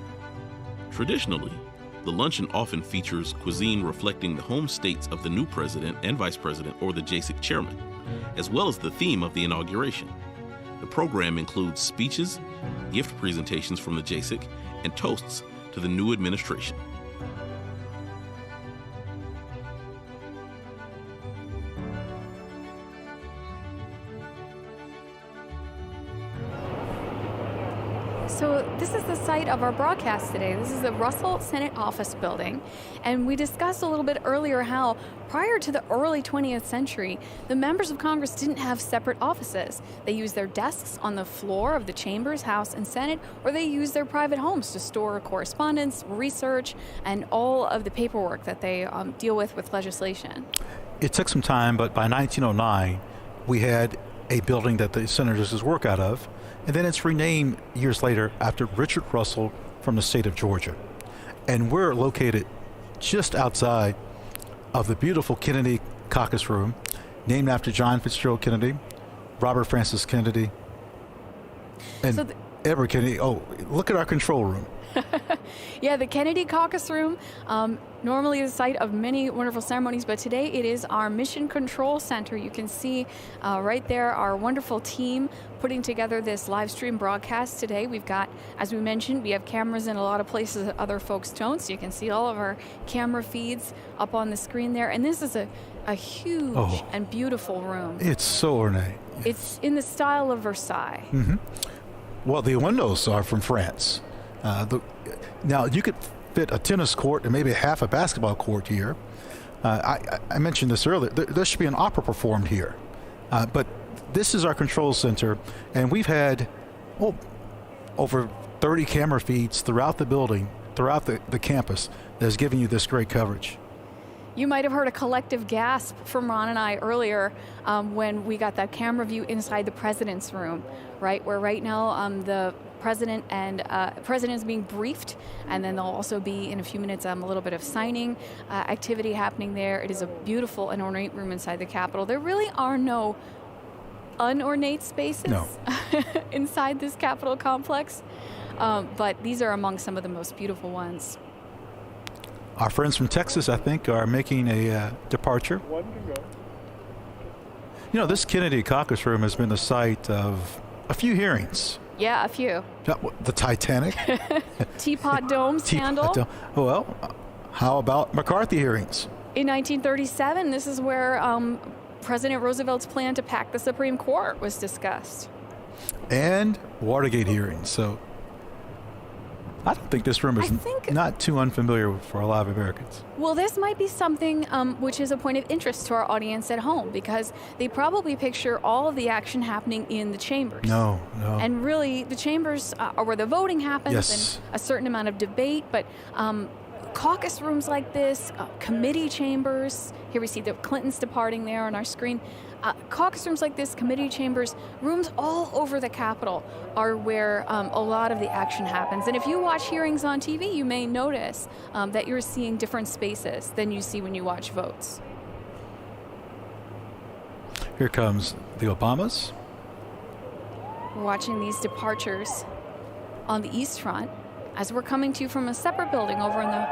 Traditionally, the luncheon often features cuisine reflecting the home states of the new president and vice president or the JASIC chairman, as well as the theme of the inauguration. The program includes speeches, gift presentations from the JASIC, and toasts to the new administration. So this is the site of our broadcast today. This is the Russell Senate Office Building. And we discussed a little bit earlier how prior to the early 20th century, the members of Congress didn't have separate offices. They used their desks on the floor of the chambers, House, and Senate, or they used their private homes to store correspondence, research, and all of the paperwork that they deal with legislation. It took some time, but by 1909, we had a building that the senators work out of. And then it's renamed years later after Richard Russell from the state of Georgia. And we're located just outside of the beautiful Kennedy Caucus Room, named after John Fitzgerald Kennedy, Robert Francis Kennedy, and Edward Kennedy. Oh, look at our control room. Yeah, the Kennedy Caucus Room, normally the site of many wonderful ceremonies, but today it is our Mission Control Center. You can see right there our wonderful team putting together this live stream broadcast today. We've got, as we mentioned, we have cameras in a lot of places that other folks don't, so you can see all of our camera feeds up on the screen there. And this is a huge and beautiful room. It's so ornate. It's in the style of Versailles. Mm-hmm. Well, the windows are from France. Now, you could fit a tennis court and maybe half a basketball court here. I mentioned this earlier. There should be an opera performed here. But this is our control center, and we've had over 30 camera feeds throughout the building, throughout the campus, that's giving you this great coverage. You might have heard a collective gasp from Ron and I earlier when we got that camera view inside the president's room, right? Where right now the president is being briefed, and then there'll also be in a few minutes a little bit of signing activity happening there. It is a beautiful and ornate room inside the Capitol. There really are no unornate spaces inside this Capitol complex, but these are among some of the most beautiful ones. Our friends from Texas, I think, are making a departure. One can go. You know, this Kennedy caucus room has been the site of a few hearings. Yeah, a few. The Titanic. Teapot Dome scandal. Well, how about McCarthy hearings? In 1937, this is where President Roosevelt's plan to pack the Supreme Court was discussed. And Watergate hearings. So I don't think this room is not too unfamiliar for a lot of Americans. Well, this might be something which is a point of interest to our audience at home, because they probably picture all of the action happening in the chambers. No. And really, the chambers are where the voting happens and a certain amount of debate, but caucus rooms like this, committee chambers, here we see the Clintons departing there on our screen. Caucus rooms like this, committee chambers, rooms all over the Capitol are where a lot of the action happens. And if you watch hearings on TV, you may notice that you're seeing different spaces than you see when you watch votes. Here comes the Obamas. We're watching these departures on the East Front as we're coming to you from a separate building over in the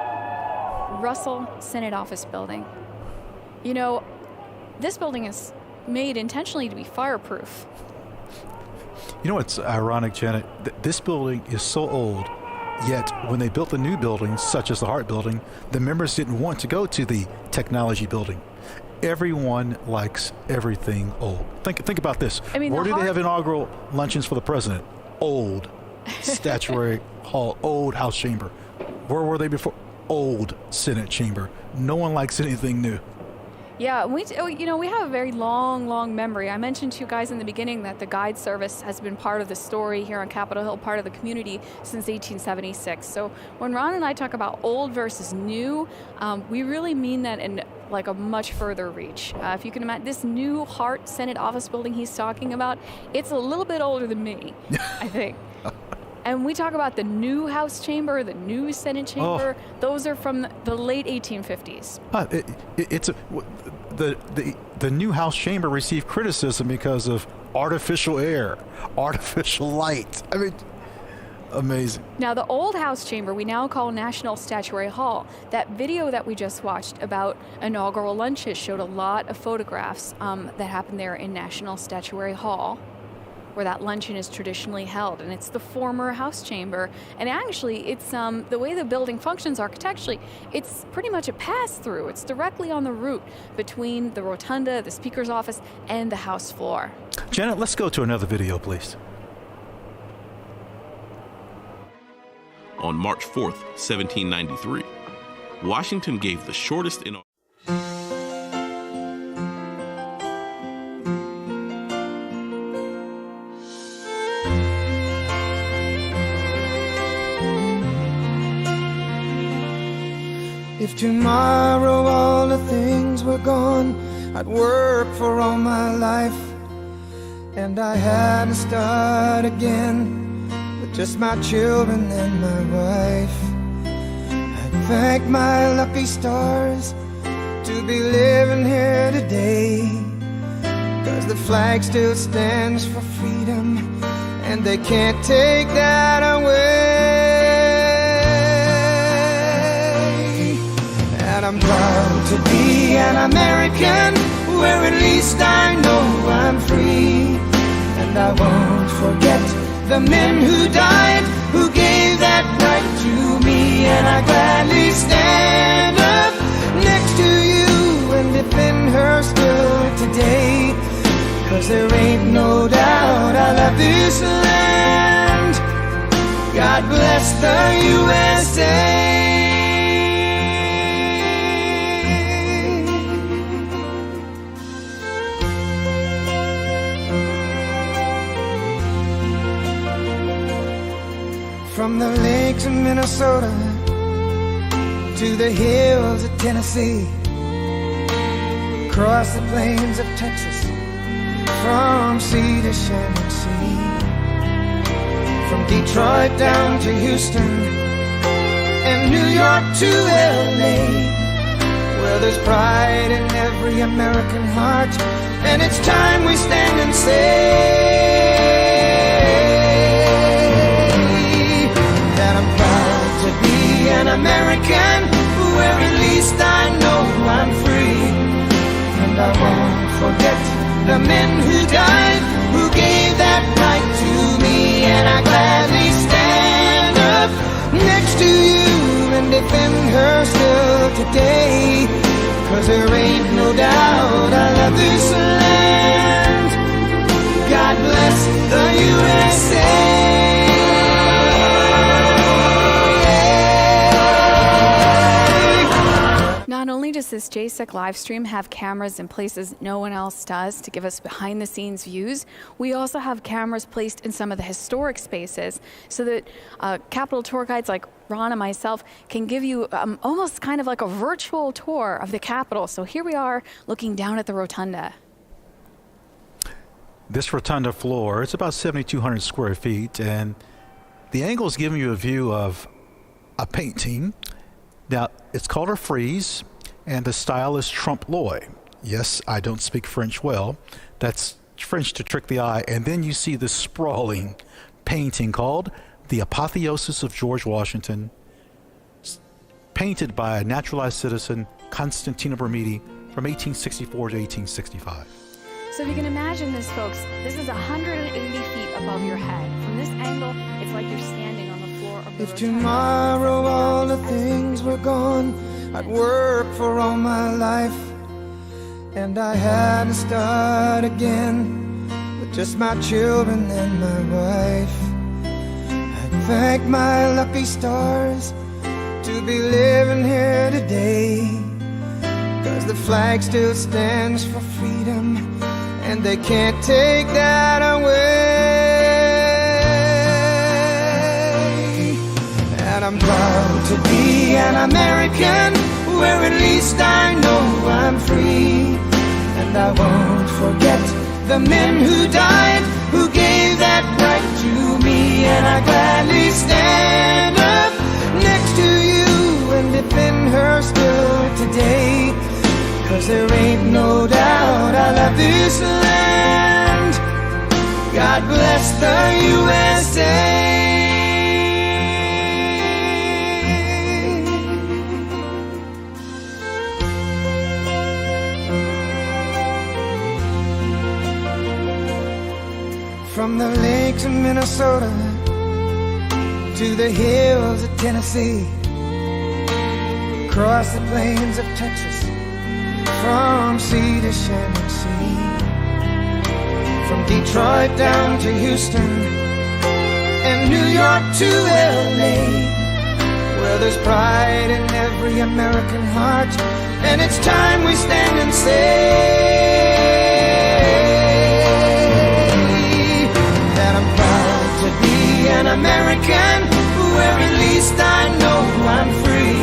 Russell Senate Office building. You know, this building is made intentionally to be fireproof. You know what's ironic, Janet? This building is so old, yet when they built the new buildings, such as the Hart Building, the members didn't want to go to the technology building. Everyone likes everything old. Think about this. I mean, where do they have inaugural luncheons for the president? Old statuary hall, old House chamber. Where were they before? Old Senate chamber. No one likes anything new. Yeah, we have a very long memory. I mentioned to you guys in the beginning that the guide service has been part of the story here on Capitol Hill, part of the community since 1876. So when Ron and I talk about old versus new, we really mean that in like a much further reach. If you can imagine, this new Hart Senate office building he's talking about, it's a little bit older than me, I think. And we talk about the new House chamber, the new Senate chamber. Those are from the late 1850s. The new House chamber received criticism because of artificial air, artificial light. I mean, amazing. Now, the old House chamber we now call National Statuary Hall. That video that we just watched about inaugural lunches showed a lot of photographs that happened there in National Statuary Hall, where that luncheon is traditionally held, and it's the former House chamber. And actually, it's the way the building functions architecturally, it's pretty much a pass-through. It's directly on the route between the rotunda, the Speaker's office, and the House floor. Janet, let's go to another video, please. On March 4th, 1793, Washington gave the shortest inauguration. If tomorrow all the things were gone, I'd work for all my life, and I had to start again with just my children and my wife. I'd thank my lucky stars to be living here today, 'cause the flag still stands for freedom, and they can't take that away. And I'm proud to be an American, where at least I know I'm free. And I won't forget the men who died, who gave that right to me. And I gladly stand up next to you and defend her still today, 'cause there ain't no doubt I love this land. God bless the USA. From the lakes of Minnesota to the hills of Tennessee, across the plains of Texas, from sea to shining sea, from Detroit down to Houston, and New York to LA, where there's pride in every American heart, and it's time we stand and say that I'm proud to be an American, where at least I know I'm free, and I won't forget the men who died, who gave that right to me, and I gladly stand up next to you and defend her still today, 'cause there ain't no doubt I love this land. God bless the USA. Not only does this JSEC live stream have cameras in places no one else does to give us behind the scenes views, we also have cameras placed in some of the historic spaces so that Capitol tour guides like Ron and myself can give you almost kind of like a virtual tour of the Capitol. So here we are looking down at the rotunda. This rotunda floor, it's about 7,200 square feet, and the angle is giving you a view of a painting. Now, it's called a frieze, and the style is trompe l'oeil. Yes, I don't speak French well. That's French to trick the eye. And then you see this sprawling painting called The Apotheosis of George Washington, painted by a naturalized citizen, Constantino Bermidi, from 1864 to 1865. So if you can imagine this, folks, this is 180 feet above your head. From this angle, it's like you're standing on the floor of the If tomorrow all the things were gone, I'd work for all my life, and I had to start again with just my children and my wife. I'd thank my lucky stars to be living here today, 'cause the flag still stands for freedom, and they can't take that away. And I'm proud to be an American, where at least I know I'm free, and I won't forget the men who died, who gave that right to me, and I gladly stand up next to you and defend her still today, 'cause there ain't no doubt I love this land. God bless the USA. From the lakes of Minnesota to the hills of Tennessee, across the plains of Texas, from sea to shining sea, from Detroit down to Houston, and New York to LA, where there's pride in every American heart, and it's time we stand and say that I'm proud to be an American, where at least I know I'm free,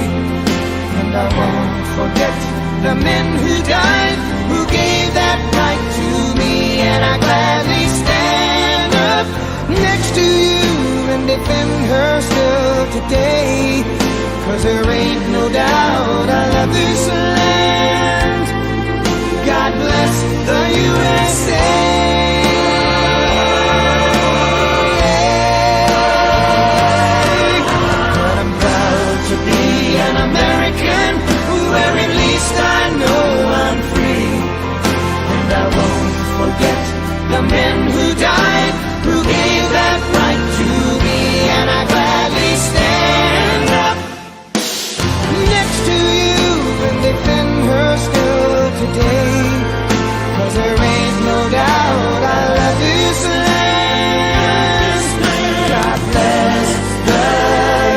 and I won't forget the men who died, who gave that right to me, and I gladly stand up next to you and defend her still today, 'cause there ain't no doubt I love this land. God bless the USA. But I'm proud to be an American, where at least I know I'm free, and I won't forget the men who died, who gave that right to me, and I gladly stand up next to you and defend her still today, 'cause there ain't no doubt I love this land. God bless the USA.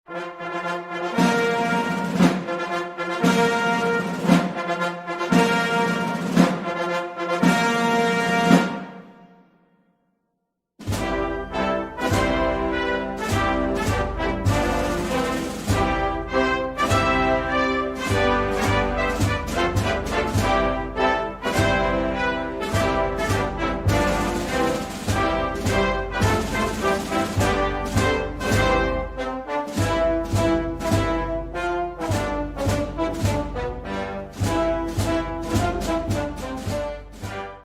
Thank you.